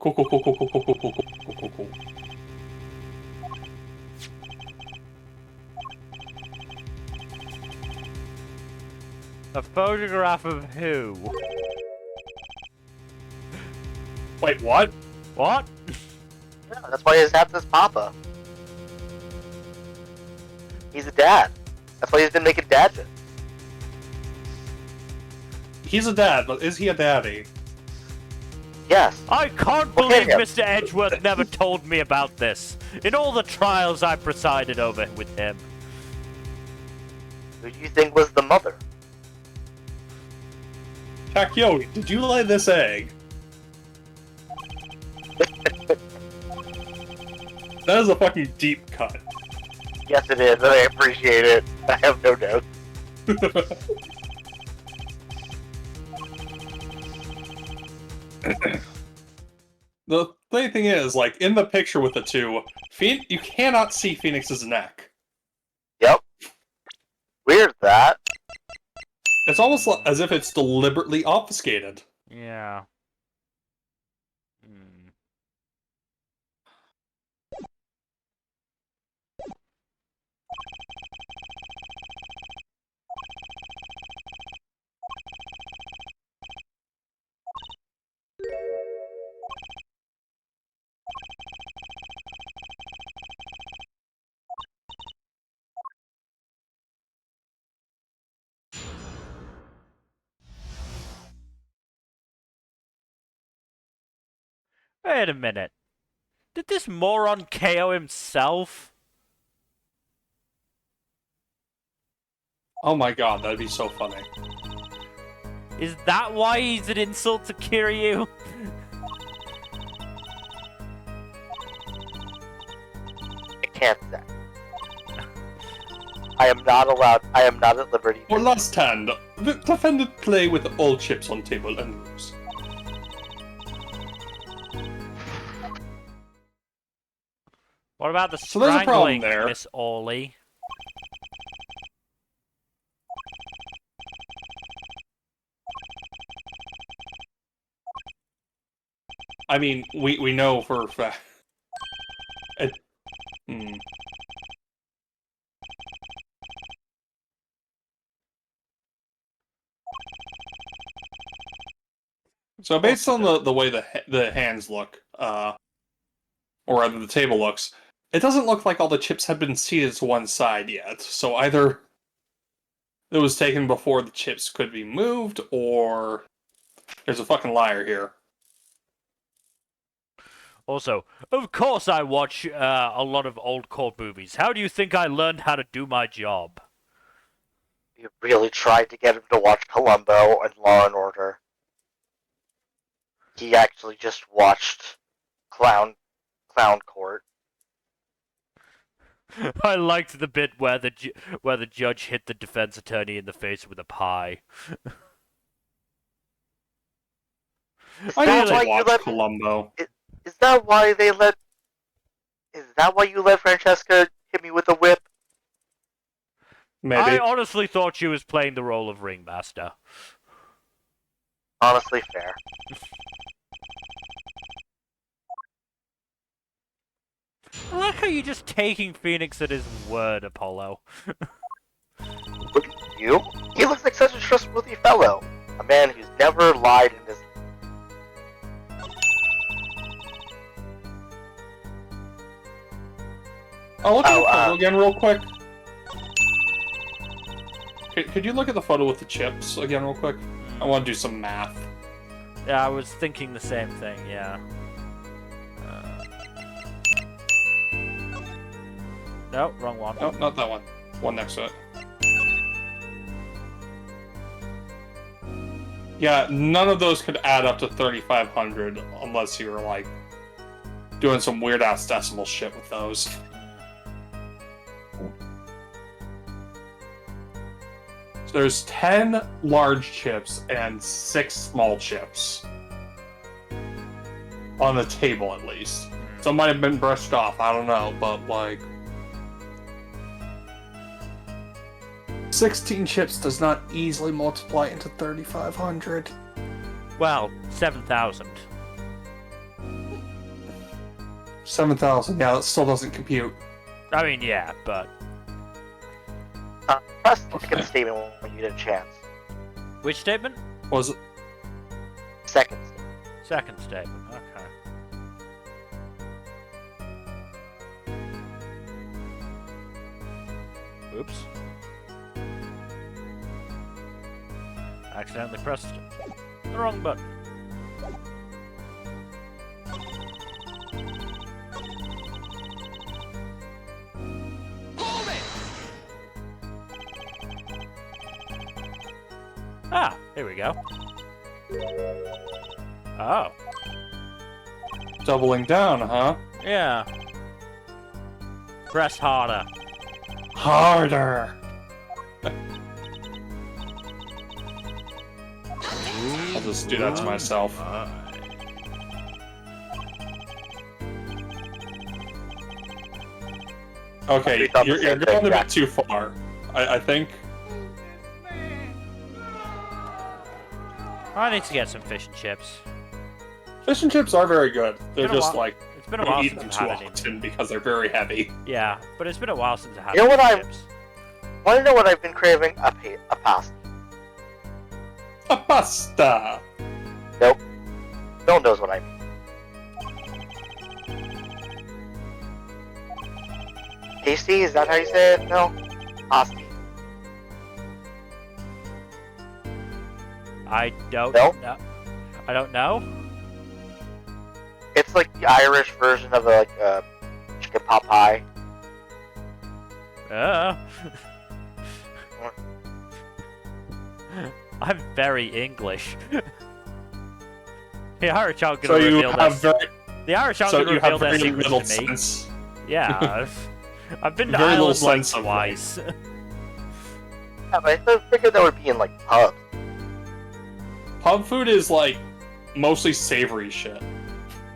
A photograph of who? Wait, what? What? Yeah, that's why his hat says Papa. He's a dad. That's why he's been making dad jokes. He's a dad, but is he a daddy? Yes. I can't Look at believe him. Mr. Edgeworth never told me about this. In all the trials I presided over with him. Who do you think was the mother? Takyo, did you lay this egg? That is a fucking deep cut. Yes, it is, and I appreciate it. I have no doubt. The funny thing is, like, in the picture with the two, you cannot see Phoenix's neck. Yep. Weird that. It's almost as if it's deliberately obfuscated. Yeah. Wait a minute. Did this moron KO himself? Oh my god, that'd be so funny. Is that why he's an insult to Kiryu? I can't say. I am not allowed. I am not at liberty. For last hand, the defendant play with all chips on table and moves. What about the So there's a problem strangling, there. Miss Orley? I mean, we know for a fact. So based on the way the hands look, or rather the table looks, it doesn't look like all the chips have been seated to one side yet. So either it was taken before the chips could be moved, or there's a fucking liar here. Also, of course I watch a lot of old court movies. How do you think I learned how to do my job? You really tried to get him to watch Columbo and Law and Order. He actually just watched Clown Court. I liked the bit where the judge hit the defense attorney in the face with a pie. I need to why you watch let- Columbo. Is that why they let? Is that why you let Francesca hit me with a whip? Maybe. I honestly thought she was playing the role of ringmaster. Honestly, fair. I like how you're just taking Phoenix at his word, Apollo. Look at you. He looks like such a trustworthy fellow. A man who's never lied in his. I'll look at the photo again real quick. Could you look at the photo with the chips again real quick? I want to do some math. Yeah, I was thinking the same thing, yeah. No, wrong one. No, not that one. One next to it. Yeah, none of those could add up to 3,500 unless you were, like, doing some weird-ass decimal shit with those. So there's 10 large chips and 6 small chips. On the table, at least. Some might have been brushed off, I don't know, but, like... 16 chips does not easily multiply into 3,500. Well, 7,000. 7,000, yeah, that still doesn't compute. I mean, yeah, but... Press the second statement when you get a chance. Which statement? Was it? Second statement. Second statement, okay. Oops. Accidentally pressed the wrong button. Ah, here we go. Oh. Doubling down, huh? Yeah. Press harder. Harder! I'll just do that to myself. Okay, you're going a bit too far. I think. I need to get some fish and chips. Fish and chips are very good. They're Been a just while- like, It's been a don't while eat since them I've too had any. often because they're very heavy. Yeah, but it's been a while since I had You know what any I'm- chips. Want to know what I've been craving? A pasta. A pasta! Nope. No one knows what I mean. Tasty? Is that how you say it? No? Pasta. I don't Nope. know. I don't know. It's like the Irish version of a chicken pot pie. I'm very English. The Irish aren't So gonna you reveal have their very, the Irish aren't so gonna you reveal have their very secrets little to me. sense. Yeah, I've been to Very little Ireland like sense of twice. Yeah, but I figured that would be in, like, pubs. Pub food is, like, mostly savory shit.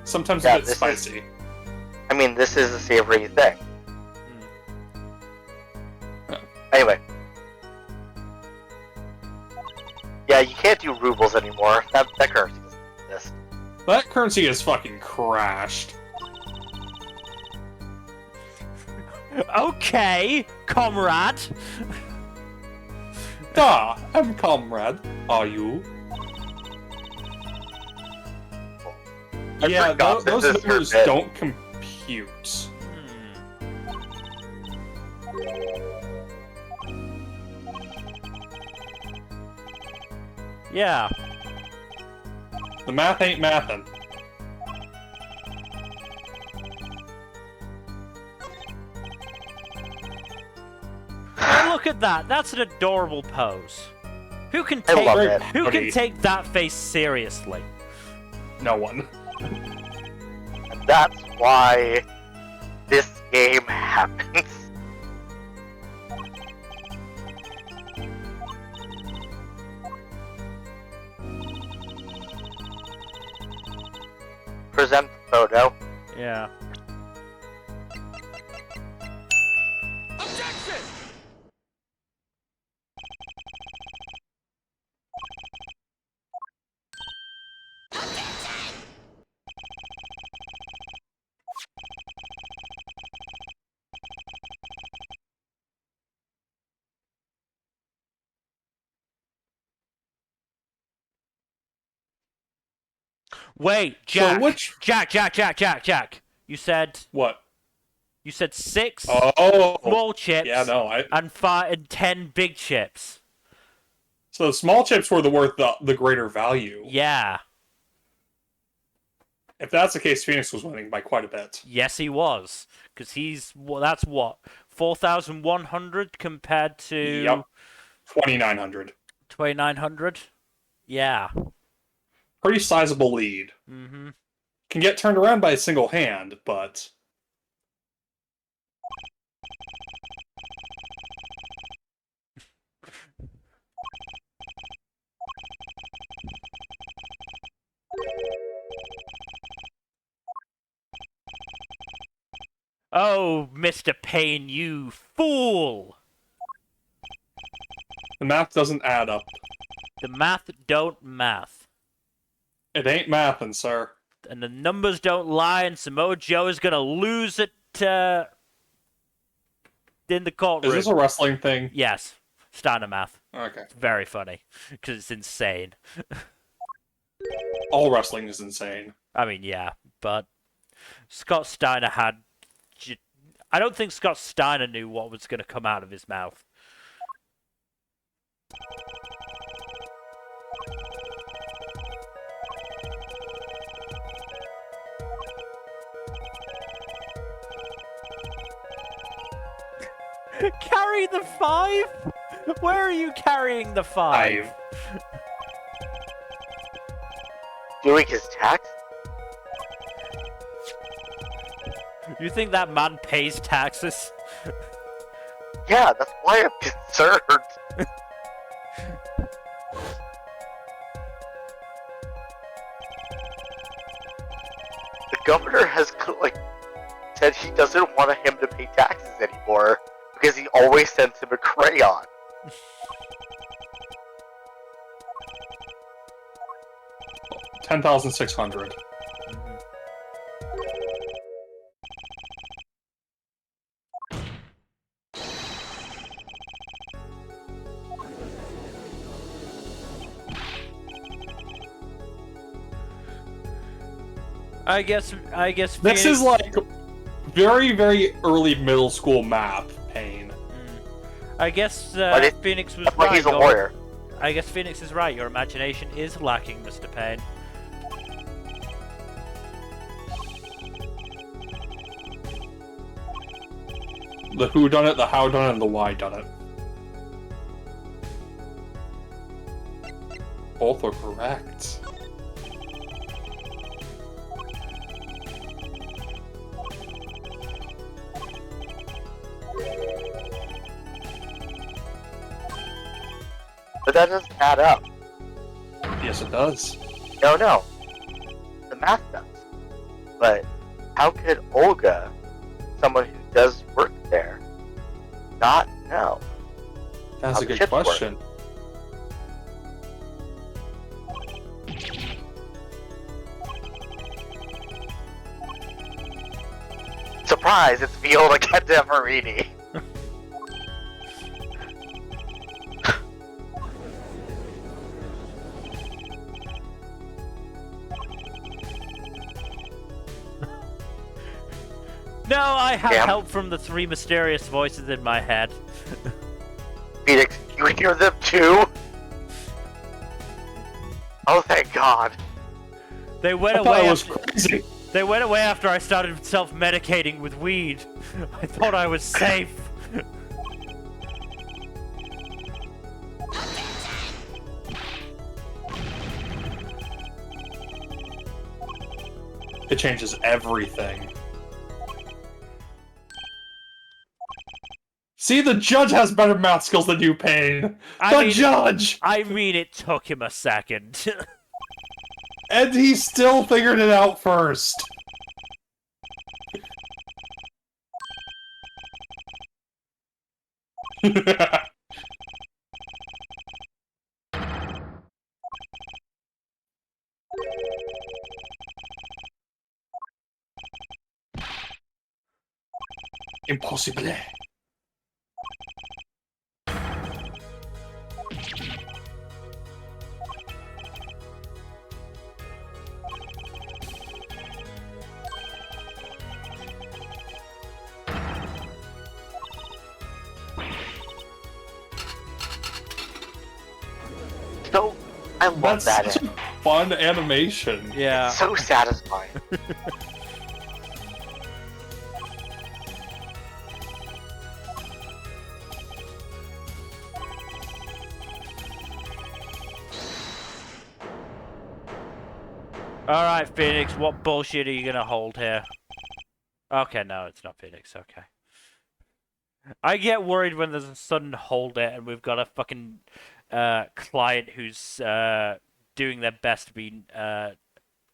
Sometimes Yeah, a bit spicy. I mean, this is a savory thing. Anyway. Yeah, you can't do rubles anymore. That currency doesn't exist. That currency is fucking crashed. Okay, comrade. Da, I'm comrade. Are you? Yeah, forgot those this is your numbers bit. don't compute. Yeah. The math ain't mathin'. Hey, look at that. That's an adorable pose. Who can I love take it. who can take that face seriously? No one. And that's why this game happens. Present the photo. Yeah. Objection! Wait, Jack. So which... Jack. You said What? 6 Oh! small chips Yeah, no, and 5 and 10 big chips. So small chips were worth the greater value. Yeah. If that's the case, Phoenix was winning by quite a bit. Yes, he was. Because that's what? 4,100 compared to... Yep. 2,900. 2,900? Yeah. Pretty sizable lead. Mm-hmm. Can get turned around by a single hand, but... Oh, Mr. Payne, you fool! The math doesn't add up. The math don't math. It ain't mathin', sir. And the numbers don't lie, and Samoa Joe is gonna lose it, in the courtroom. Is this a wrestling thing? Yes. Steiner math. Okay. It's very funny. Because it's insane. All wrestling is insane. I mean, yeah, but Scott Steiner had... I don't think Scott Steiner knew what was going to come out of his mouth. Carry the 5? Where are you carrying the 5? Doing his tax? You think that man pays taxes? Yeah, that's why I'm concerned. The governor has, like, said he doesn't want him to pay taxes anymore because he always sends him a crayon. $10,600. I guess This Phoenix... is like very, very early middle school math, Pain. I guess Phoenix was That's why right. he's a lawyer. I guess Phoenix is right. Your imagination is lacking, Mr. Payne. The who done it, the how done it, and the why done it. Both are correct. But that doesn't add up. Yes, it does. No. The math does. But how could Olga, someone who does work there, not know? That's a good question. Surprise! It's Viola Cadamarini. No, I have help from the three mysterious voices in my head. Phoenix, you hear them too? Oh, thank God. They went I away. thought it was crazy. They went away after I started self-medicating with weed. I thought I was safe. It changes everything. See, the judge has better math skills than you, Payne. The judge! I mean, it took him a second. And he still figured it out first. Impossible. So, I love That's that. such a fun animation. Yeah. It's so satisfying. Alright, Phoenix, what bullshit are you gonna hold here? Okay, no, it's not Phoenix, okay. I get worried when there's a sudden hold it and we've got a fucking client who's doing their best to be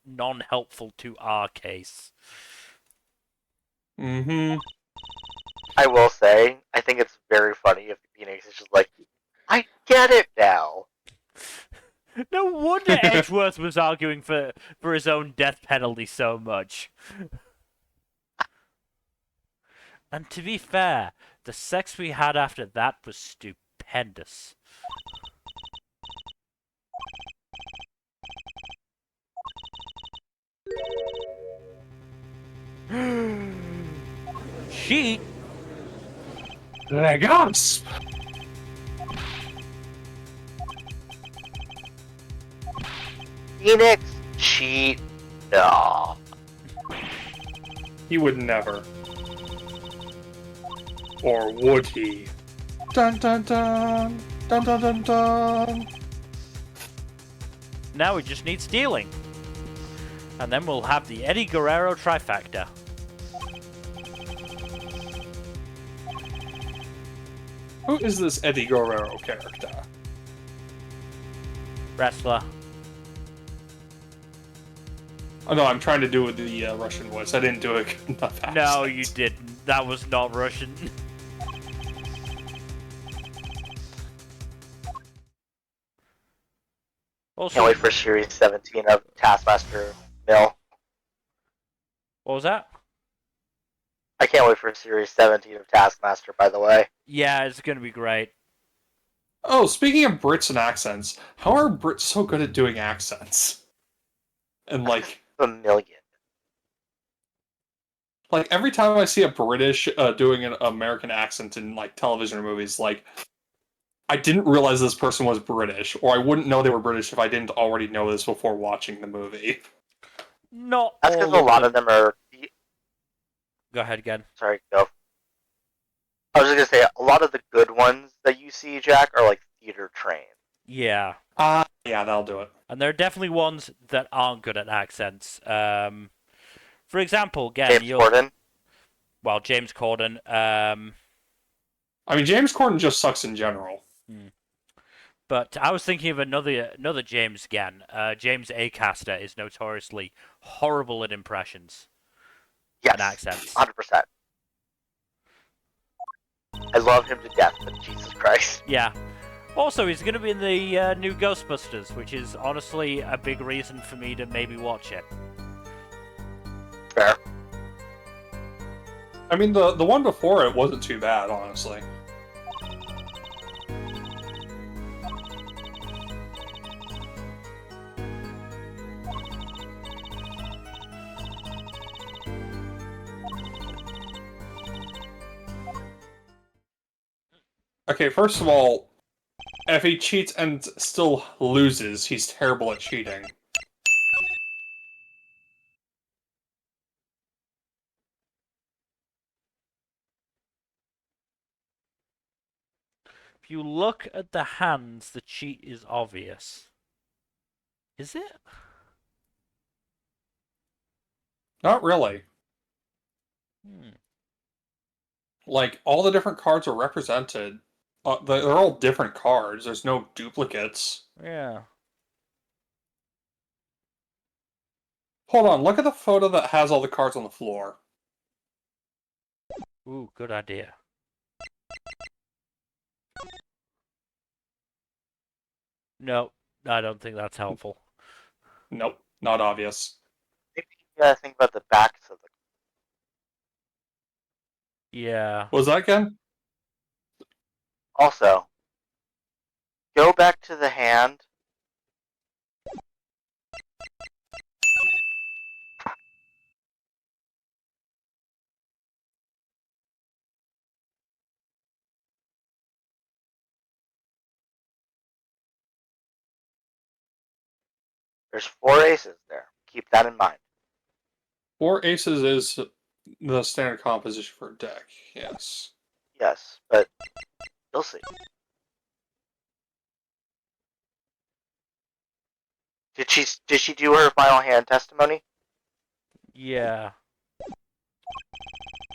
non-helpful to our case. Mm-hmm. I will say, I think it's very funny if Phoenix is just like, I get it now. No wonder Edgeworth was arguing for his own death penalty so much. And to be fair, the sex we had after that was stupendous. Cheat? Legos! Phoenix, cheat, no. He would never. Or would he? Dun dun dun! Dun dun dun dun! Now we just need stealing. And then we'll have the Eddie Guerrero trifecta. Who is this Eddie Guerrero character? Wrestler. Oh no, I'm trying to do it with the Russian voice. I didn't do it enough. No, you didn't. That was not Russian. Also, Can't wait for Series 17 of Taskmaster Mill. what was that? I can't wait for Series 17 of Taskmaster, by the way. Yeah, it's gonna be great. Oh, speaking of Brits and accents, how are Brits so good at doing accents? And like A million. Like every time I see a British doing an American accent in like television or movies, like I didn't realize this person was British, or I wouldn't know they were British if I didn't already know this before watching the movie. Not That's all because a lot of them are... Go ahead again. Sorry, go. I was just gonna say, a lot of the good ones that you see, Jack, are like theater trained. Yeah. Yeah, that'll do it. And there are definitely ones that aren't good at accents. For example, again, James Corden. Well, James Corden. I mean, James Corden just sucks in general. But I was thinking of another James again. James Acaster is notoriously horrible at impressions and Yes, accents. 100%. I love him to death, but Jesus Christ. Yeah. Also, he's going to be in the new Ghostbusters, which is honestly a big reason for me to maybe watch it. Fair. I mean, the one before it wasn't too bad, honestly. Okay, first of all, if he cheats and still loses, he's terrible at cheating. If you look at the hands, the cheat is obvious. Is it? Not really. Like, all the different cards are represented. They're all different cards. There's no duplicates. Yeah. Hold on, look at the photo that has all the cards on the floor. Ooh, good idea. No, I don't think that's helpful. Nope, not obvious. Maybe you gotta think about the backs of the. Yeah. What was that again? Also, go back to the hand. There's 4 aces there. Keep that in mind. 4 aces is the standard composition for a deck, yes. Yes, but you'll see. Did she do her final hand testimony? Yeah.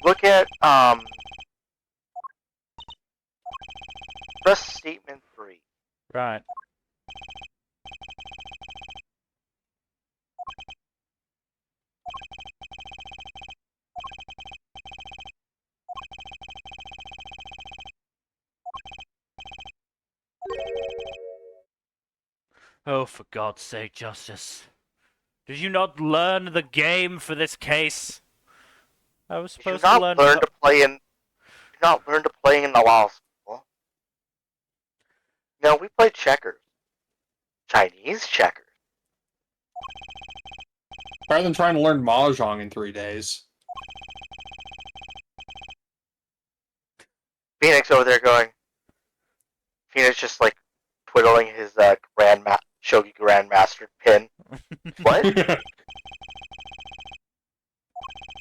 Look at press statement 3. Right. Oh, for God's sake, Justice. Did you not learn the game for this case? I was Did you supposed to not learn learn to play in? Did you not learn to play in the law school? No, we played checkers. Chinese checkers. Rather than trying to learn Mahjong in 3 days. Phoenix over there going. Phoenix just like twiddling his Shogi Grandmaster pin. What?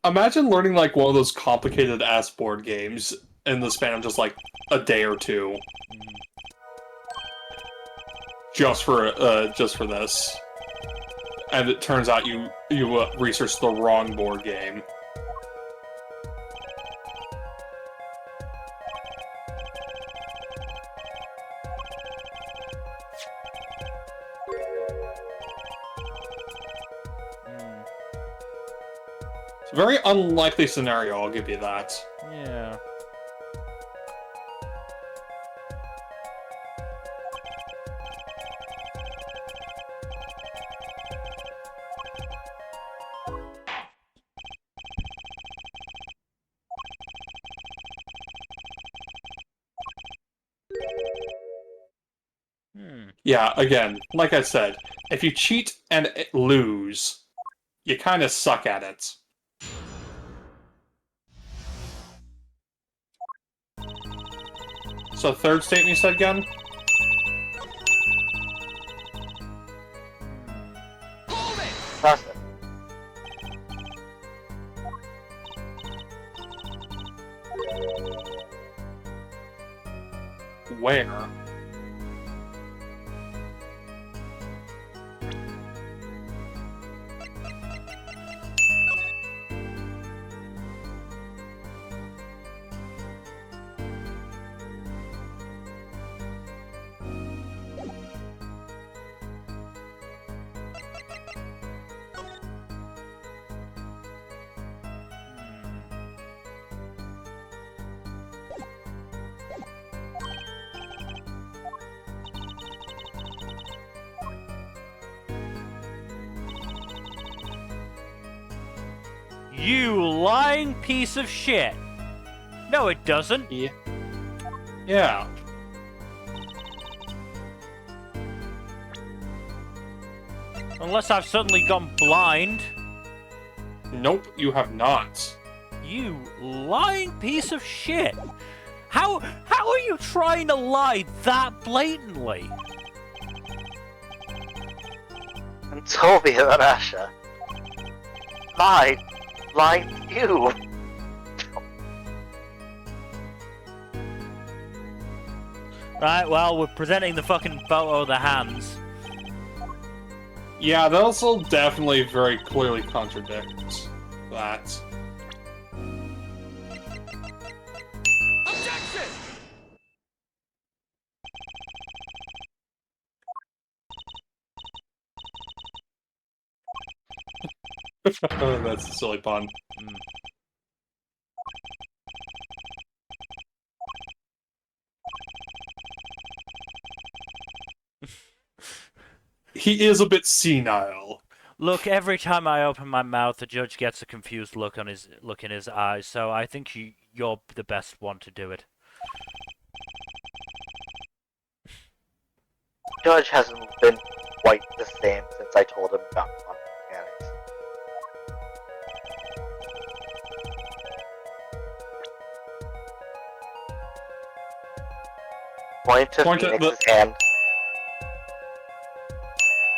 Imagine learning like one of those complicated ass board games in the span of just like a day or two. Just for this. And it turns out you researched the wrong board game. It's a very unlikely scenario, I'll give you that. Yeah. Yeah, again, like I said, if you cheat and lose, you kind of suck at it. So third statement you said again? Toss it. Where? You lying piece of shit. No, it doesn't. Yeah. Yeah. Unless I've suddenly gone blind. Nope, you have not. You lying piece of shit. How are you trying to lie that blatantly? And Sylvia and Asha. Lying to you. Right, well, we're presenting the fucking photo of the hands. Yeah, those will definitely very clearly contradict that. Objection! That's a silly pun. Mm. He is a bit senile. Look, every time I open my mouth, the judge gets a confused look in his eyes. So I think you're the best one to do it. Judge hasn't been quite the same since I told him about quantum mechanics. Point to Phoenix's hand.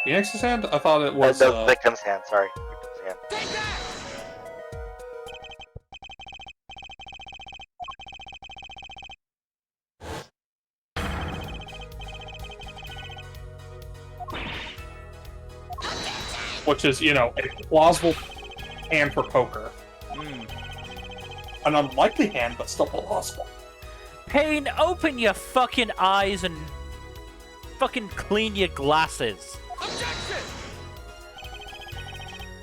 Phoenix's hand? I thought it was the victim's hand, sorry. Victim's hand. Take that! which is, you know, a plausible hand for poker. An unlikely hand, but still plausible. Payne, open your fucking eyes and fucking clean your glasses. Objection!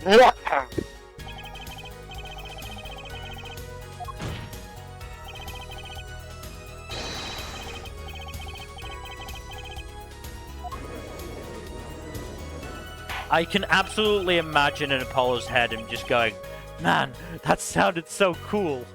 What? I can absolutely imagine in Apollo's head him just going, man, that sounded so cool.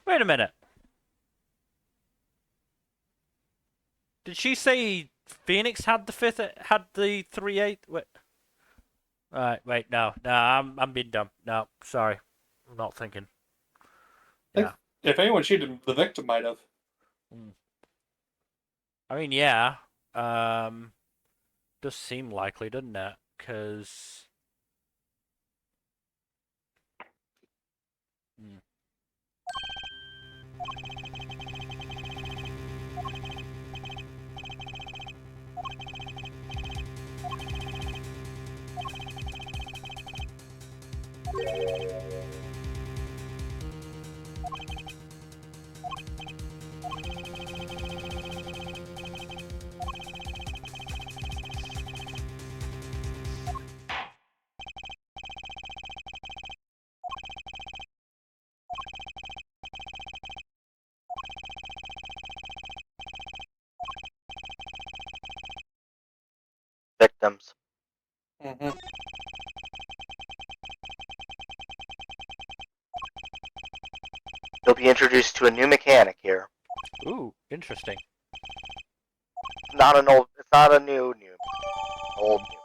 Wait a minute. Did she say Phoenix had the 3/8? Wait. Alright, wait, no, I'm being dumb. No, sorry. I'm not thinking. Yeah. If anyone cheated, the victim might have. I mean, yeah. Does seem likely, doesn't it? Because... Victims. You'll be introduced to a new mechanic here. Ooh, interesting. It's not a new. Old new.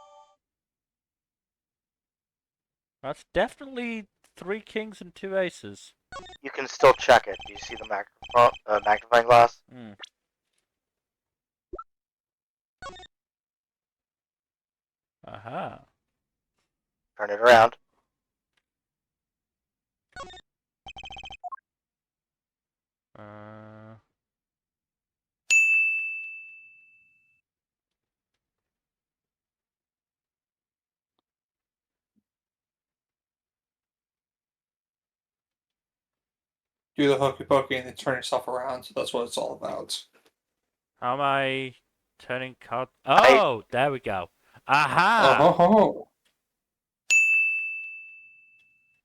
That's definitely 3 kings and 2 aces. You can still check it. Do you see the magnifying glass? Aha. Turn it around. do the hokey pokey and then turn yourself around. So that's what it's all about. How am I turning card? Oh, there we go. Aha! Oh.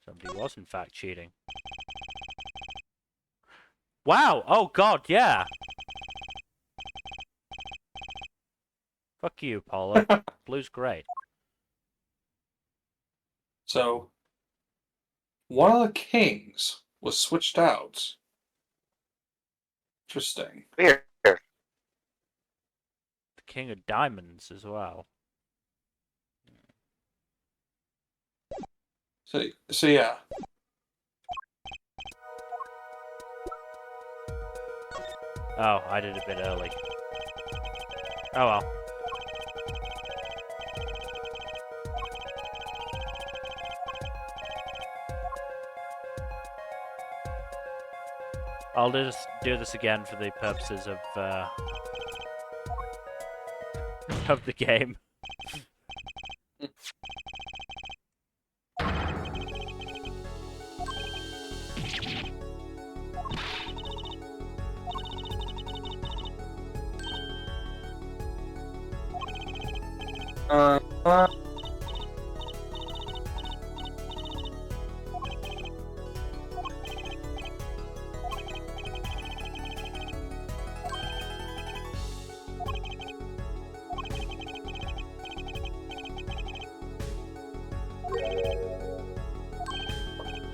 Somebody was in fact cheating. Wow! Oh god, yeah! Fuck you, Paula. Blue's great. So, one of the kings was switched out. Interesting. Weird. The king of diamonds as well. So yeah. Oh, I did a bit early. Oh well. I'll just do this again for the purposes of the game.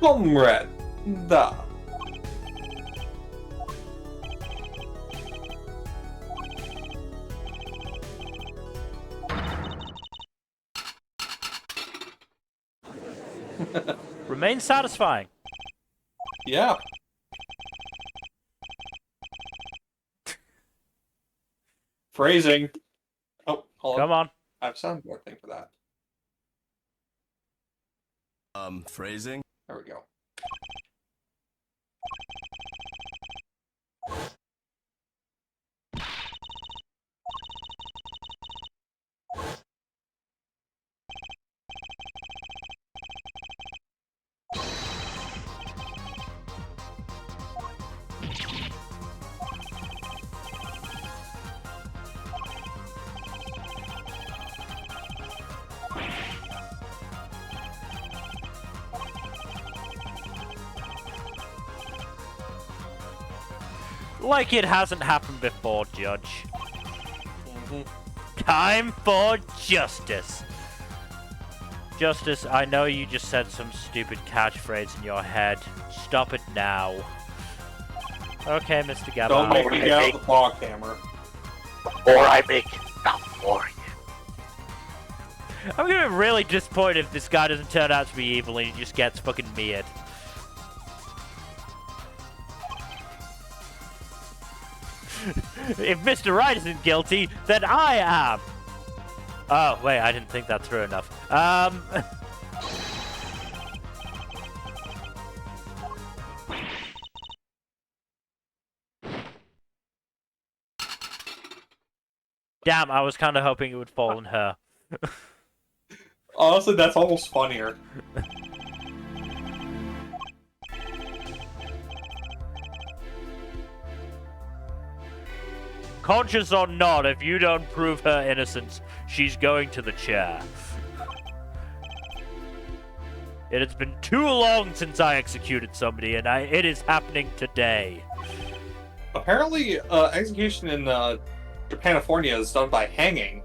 Comrade. Da. Remain satisfying. Yeah. Phrasing. Oh, hold on. Come on. I have a soundboard thing for that. Phrasing? There we go. Like it hasn't happened before, Judge. Time for justice. Justice, I know you just said some stupid catchphrase in your head. Stop it now. Okay, Mr. Gabba. Don't make me get out the claw camera. Or I make it stop for you. I'm gonna be really disappointed if this guy doesn't turn out to be evil and he just gets fucking meared. If Mr. Right isn't guilty, then I am! Oh, wait, I didn't think that through enough. Damn, I was kind of hoping it would fall on her. Honestly, that's almost funnier. Conscious or not, if you don't prove her innocence, she's going to the chair. It has been too long since I executed somebody, and it is happening today. Apparently, execution in Japanifornia is done by hanging.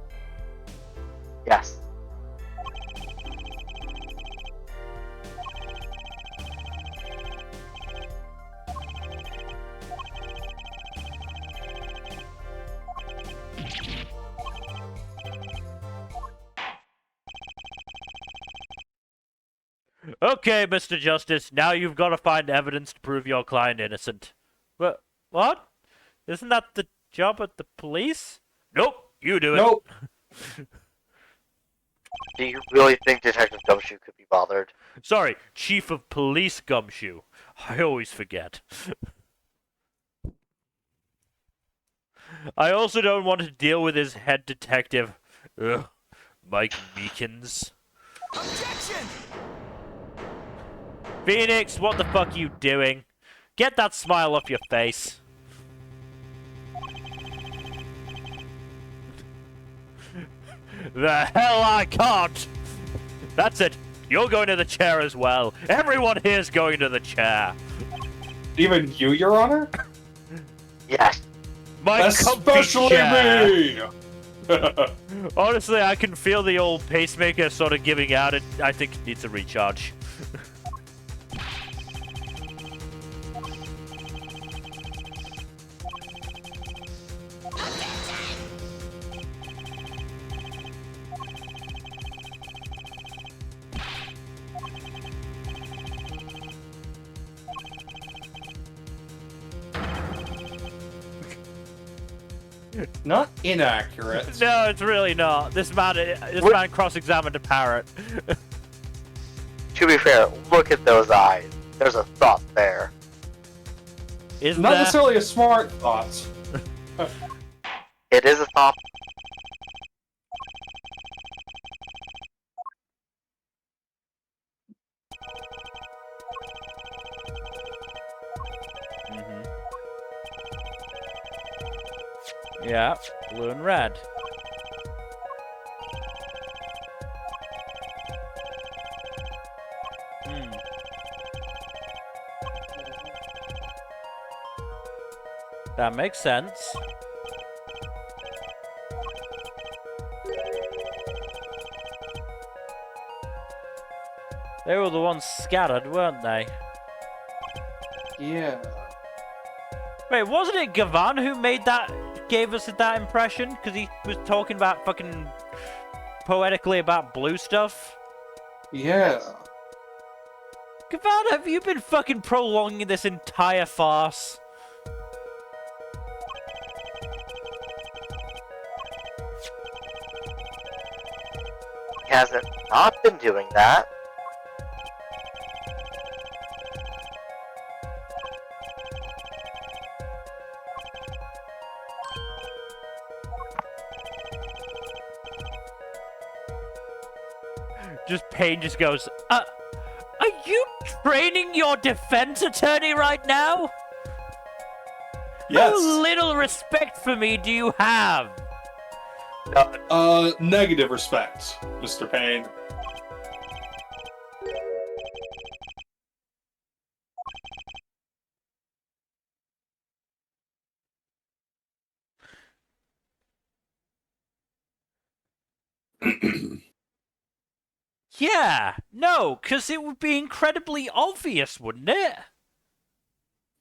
Yes. Okay, Mr. Justice, now you've got to find evidence to prove your client innocent. What? Isn't that the job of the police? Nope, you do it. Nope. Do you really think Detective Gumshoe could be bothered? Sorry, Chief of Police Gumshoe. I always forget. I also don't want to deal with his head detective, Mike Meekins. Objection! Phoenix, what the fuck are you doing? Get that smile off your face. The hell I can't! That's it. You're going to the chair as well. Everyone here's going to the chair. Even you, Your Honor? Yes. My Especially chair. me! Honestly, I can feel the old pacemaker sort of giving out. I think it needs a recharge. Not inaccurate. No, it's really not. This man cross-examined a parrot. To be fair, look at those eyes. There's a thought there. Isn't Not there? necessarily a smart thought. It is a thought. Yeah, blue and red. That makes sense. They were the ones scattered, weren't they? Yeah. Wait, wasn't it Gavan who gave us that impression? Because he was talking about fucking poetically about blue stuff? Yeah. Gavan, have you been fucking prolonging this entire farce? He hasn't not been doing that. Payne just goes, are you training your defense attorney right now? Yes. How little respect for me do you have? Negative respect, Mr. Payne. Yeah, no, because it would be incredibly obvious, wouldn't it?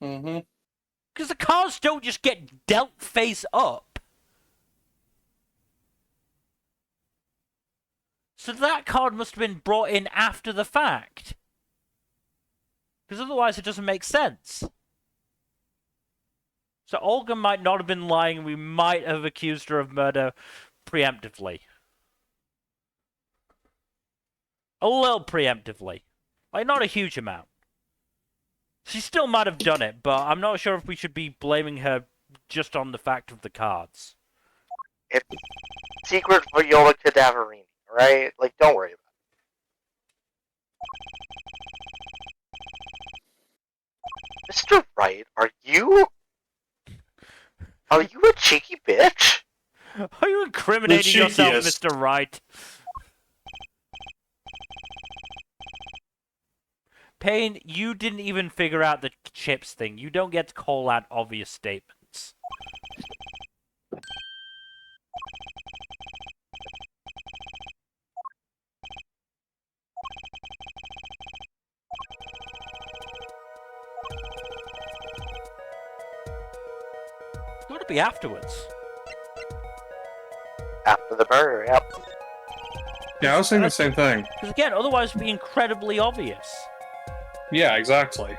Mm-hmm. Because the cards don't just get dealt face up. So that card must have been brought in after the fact. Because otherwise it doesn't make sense. So Olga might not have been lying, we might have accused her of murder preemptively. A little preemptively. Like, not a huge amount. She still might have done it, but I'm not sure if we should be blaming her just on the fact of the cards. It's secret Viola Cadaverini, right? Like, don't worry about it. Mr. Wright, are you a cheeky bitch? Are you incriminating yourself, cheekiest. Mr. Wright? Payne, you didn't even figure out the chips thing. You don't get to call out obvious statements. It's got to be afterwards. After the murder, yep. Yeah, I was thinking the same thing. Because again, otherwise it would be incredibly obvious. Yeah, exactly.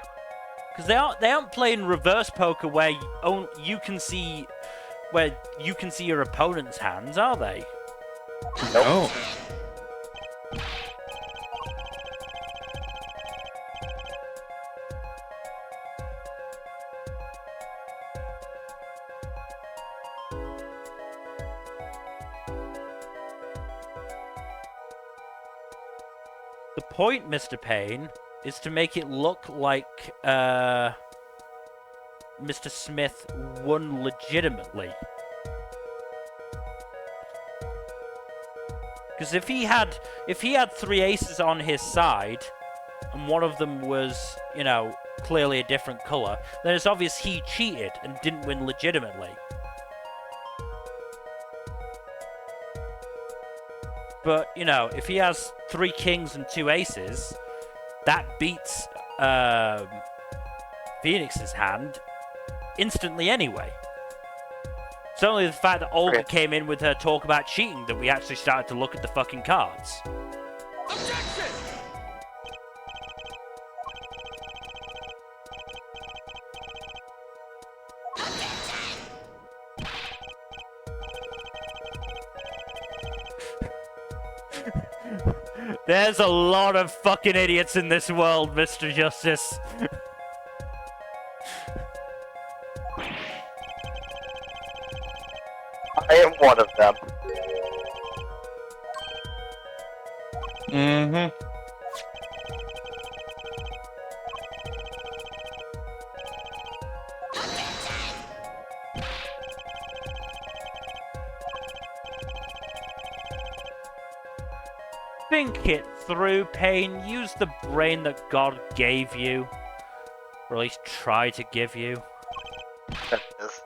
Because they aren't playing reverse poker where you can see your opponent's hands, are they? No. The point, Mr. Payne, is to make it look like Mr. Smith won legitimately. Because if he had 3 aces on his side, and one of them was, you know, clearly a different colour, then it's obvious he cheated and didn't win legitimately. But, you know, if he has 3 kings and 2 aces, that beats Phoenix's hand instantly anyway. It's only the fact that Olga came in with her talk about cheating that we actually started to look at the fucking cards. Objection! There's a lot of fucking idiots in this world, Mr. Justice. I am one of them. Mm-hmm. Think it through, Pain. Use the brain that God gave you. Or at least try to give you. Yes.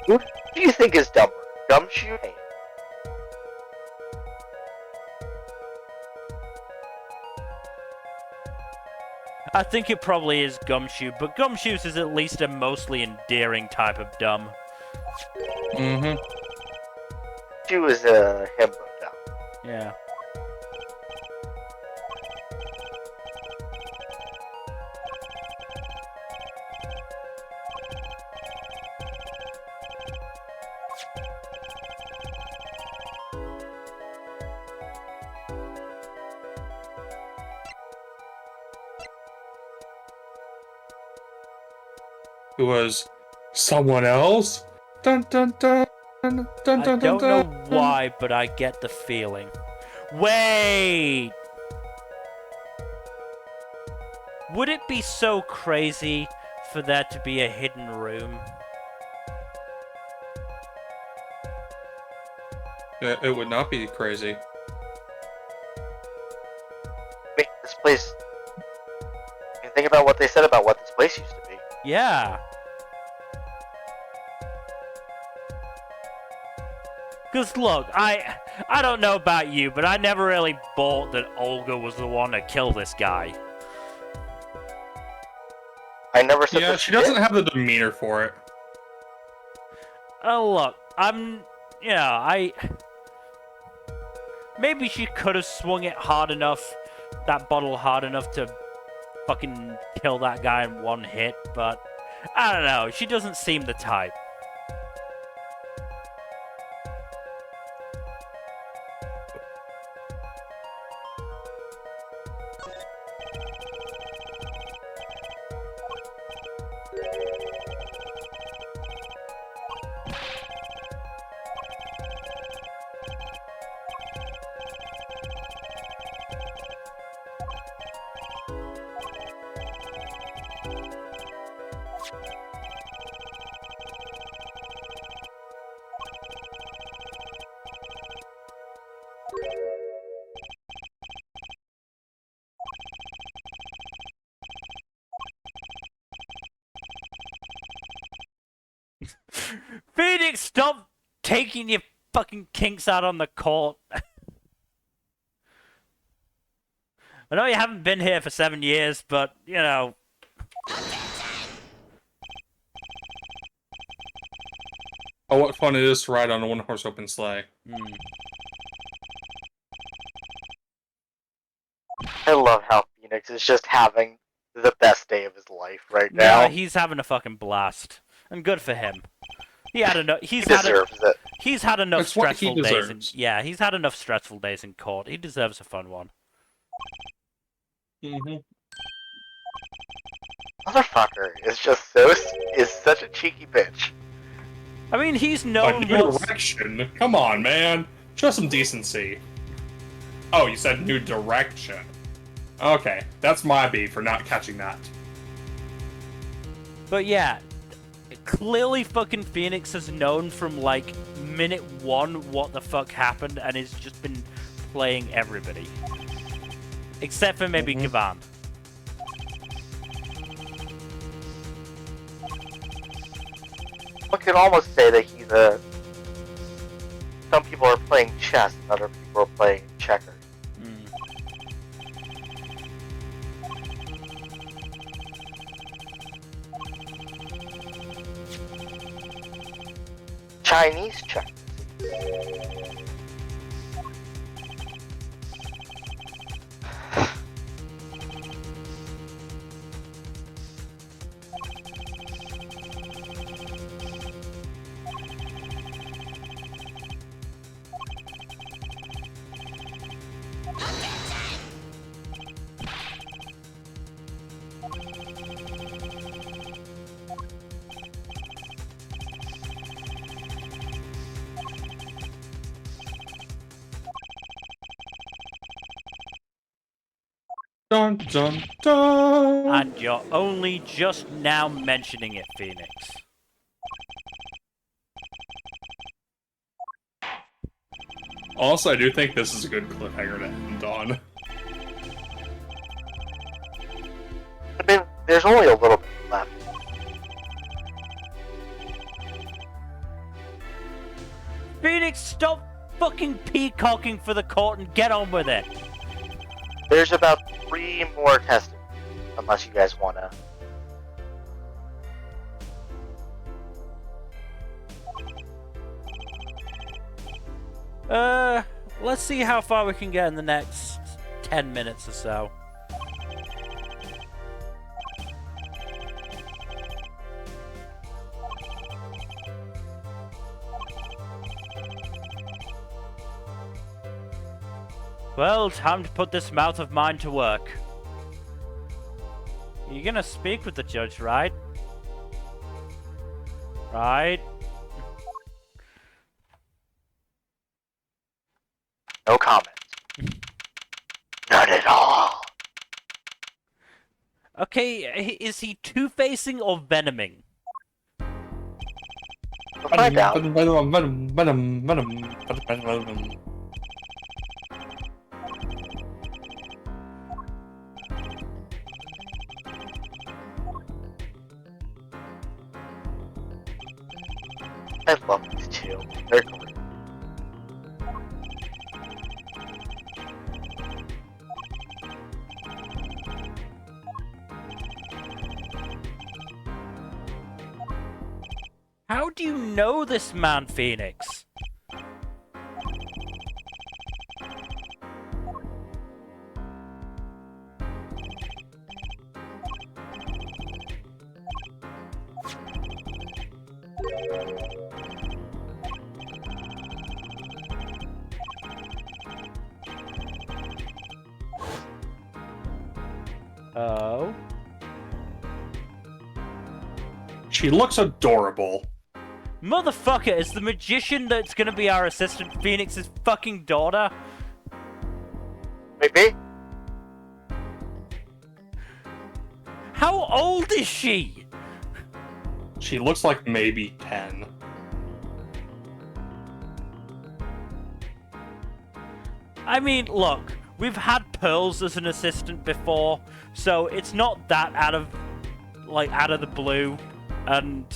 Who do you think is dumber? Gumshoe? I think it probably is Gumshoe, but Gumshoe's is at least a mostly endearing type of dumb. Mm-hmm. She was a himbo dumb. Yeah. It was someone else? Dun dun dun dun dun dun I don't know dun. why, but I get the feeling. Wait! Would it be so crazy for there to be a hidden room? It would not be crazy. Make this place. You think about what they said about what this place used to be. Yeah. Because look, I don't know about you, but I never really bought that Olga was the one to kill this guy. I never said Yeah, that she doesn't did. have the demeanor for it. Oh look, maybe she could have swung it hard enough, that bottle hard enough to fucking kill that guy in one hit, but I don't know, she doesn't seem the type. Phoenix, stop taking your fucking kinks out on the court. I know you haven't been here for 7 years, but, you know. Oh, what fun it is to ride on a one-horse open sleigh. I love how Phoenix is just having the best day of his life right now. Yeah, he's having a fucking blast. And good for him. He deserves it. He's had enough That's what he stressful days. deserves. Yeah, he's had enough stressful days in court. He deserves a fun one. Mm-hmm. Motherfucker is such a cheeky bitch. I mean, he's A known new direction? Come on, man. Show some decency. Oh, you said new direction. Okay, that's my B for not catching that. But yeah, clearly fucking Phoenix has known from like minute 1 what the fuck happened and has just been playing everybody. Except for maybe Gavan. One could almost say that he's a... Some people are playing chess and other people are playing checkers. Chinese checkers. Dun dun dun! And you're only just now mentioning it, Phoenix. Also, I do think this is a good cliffhanger to end on. I mean, there's only a little bit left. Phoenix, stop fucking peacocking for the court and get on with it. There's about 3 more testing, unless you guys wanna. Let's see how far we can get in the next 10 minutes or so. Well, time to put this mouth of mine to work. You're gonna speak with the judge, right? Right? No comment. None at all. Okay, is he two-facing or venoming? We'll find out. I love these two. They're great. How do you know this man, Phoenix? Oh? She looks adorable. Motherfucker, is the magician that's gonna be our assistant Phoenix's fucking daughter? Maybe? How old is she? She looks like maybe 10. I mean, look, we've had Pearls as an assistant before, so it's not that out of the blue, and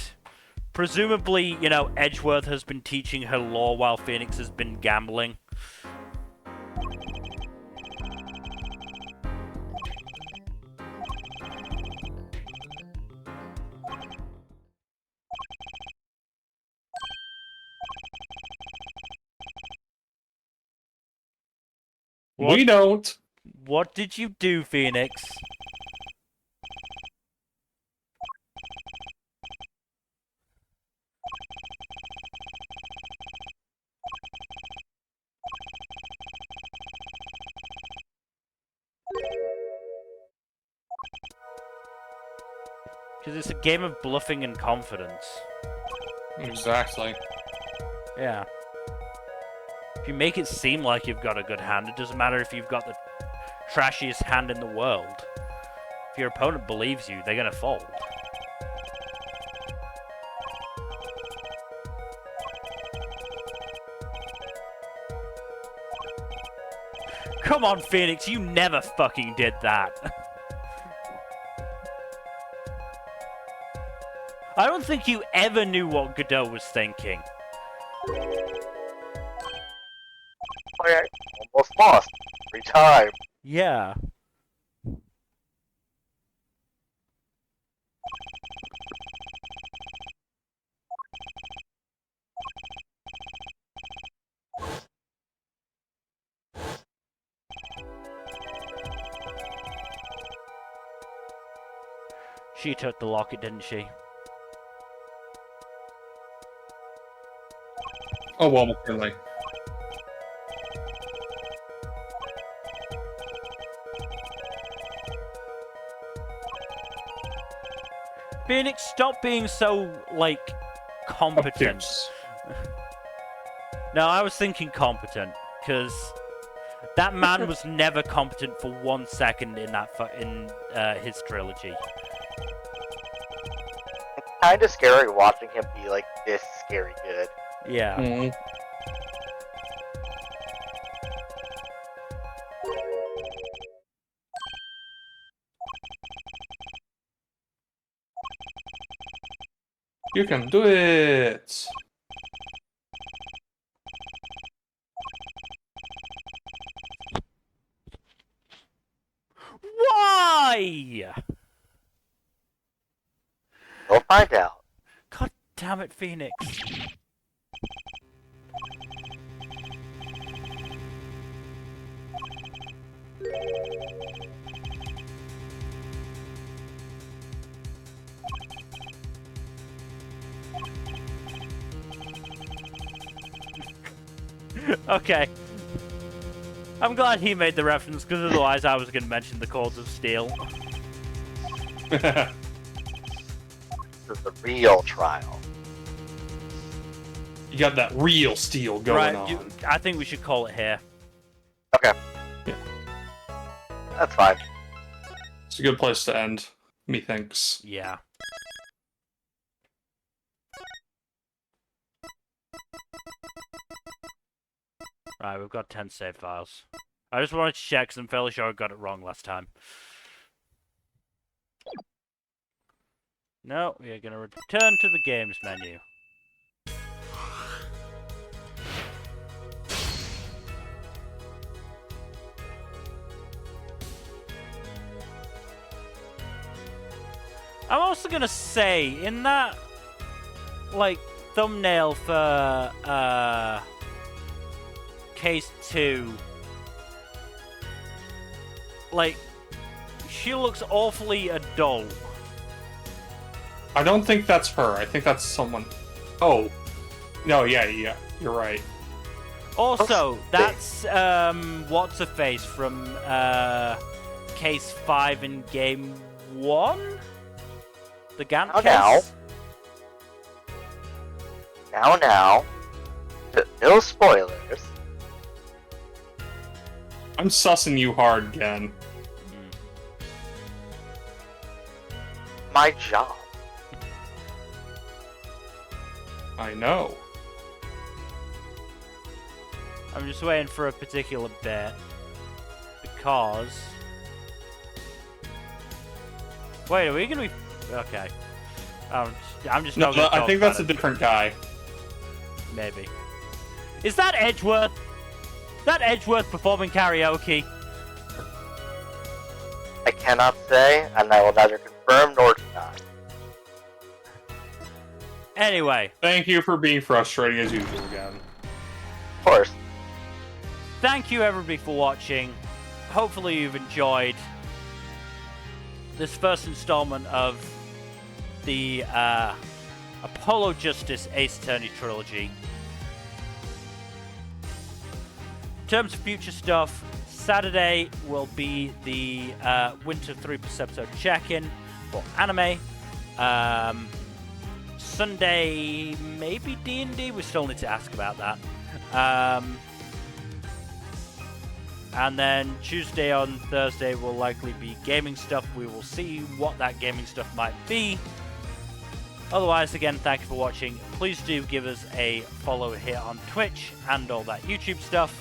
presumably, you know, Edgeworth has been teaching her law while Phoenix has been gambling. We don't. What did you do, Phoenix? Because it's a game of bluffing and confidence. Exactly. Yeah. If you make it seem like you've got a good hand, it doesn't matter if you've got the trashiest hand in the world. If your opponent believes you, they're gonna fold. Come on, Phoenix, you never fucking did that. I don't think you ever knew what Godot was thinking. I almost lost every time. Yeah. She took the locket, didn't she? Oh, well, McKinley. Phoenix, stop being so, like, competent. Obtuse. No, I was thinking competent, because that man was never competent for 1 second in that his trilogy. It's kind of scary watching him be like this scary good. Yeah. Mm. You can do it! Why? We'll find out. God damn it, Phoenix. Okay. I'm glad he made the reference, because otherwise I was going to mention the Chords of Steel. This is the real trial. You got that real steel going on. I think we should call it here. Okay. Yeah. That's fine. It's a good place to end, methinks. Yeah. Right, we've got 10 save files. I just wanted to check, because I'm fairly sure I got it wrong last time. No, we are going to return to the games menu. I'm also going to say, in that, like, thumbnail for, Case 2, like, she looks awfully adult. I don't think that's her. I think that's someone... Oh. No, yeah, you're right. Also, that's, what's-her-face from, Case 5 in Game 1? The Gant case? Now. No spoilers. I'm sussing you hard, Gen. My job. I know. I'm just waiting for a particular bit. Because... Wait, are we gonna be... Okay. I'm just not gonna I talk think that's a about it. different guy. Maybe. Is that Edgeworth? Is that Edgeworth performing karaoke? I cannot say, and I will neither confirm nor deny. Anyway. Thank you for being frustrating as usual, again. Of course. Thank you everybody for watching. Hopefully you've enjoyed this first installment of the Apollo Justice Ace Attorney trilogy. In terms of future stuff, Saturday will be the Winter 3+ episode check-in for anime. Sunday, maybe D&D? We still need to ask about that. And then Tuesday on Thursday will likely be gaming stuff. We will see what that gaming stuff might be. Otherwise, again, thank you for watching. Please do give us a follow here on Twitch and all that YouTube stuff.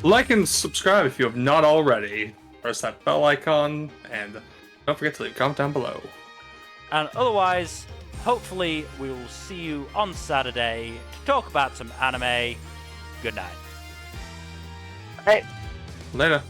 Like and subscribe if you have not already. Press that bell icon, and don't forget to leave a comment down below. And otherwise, hopefully we will see you on Saturday to talk about some anime. Good night. Hey. Later.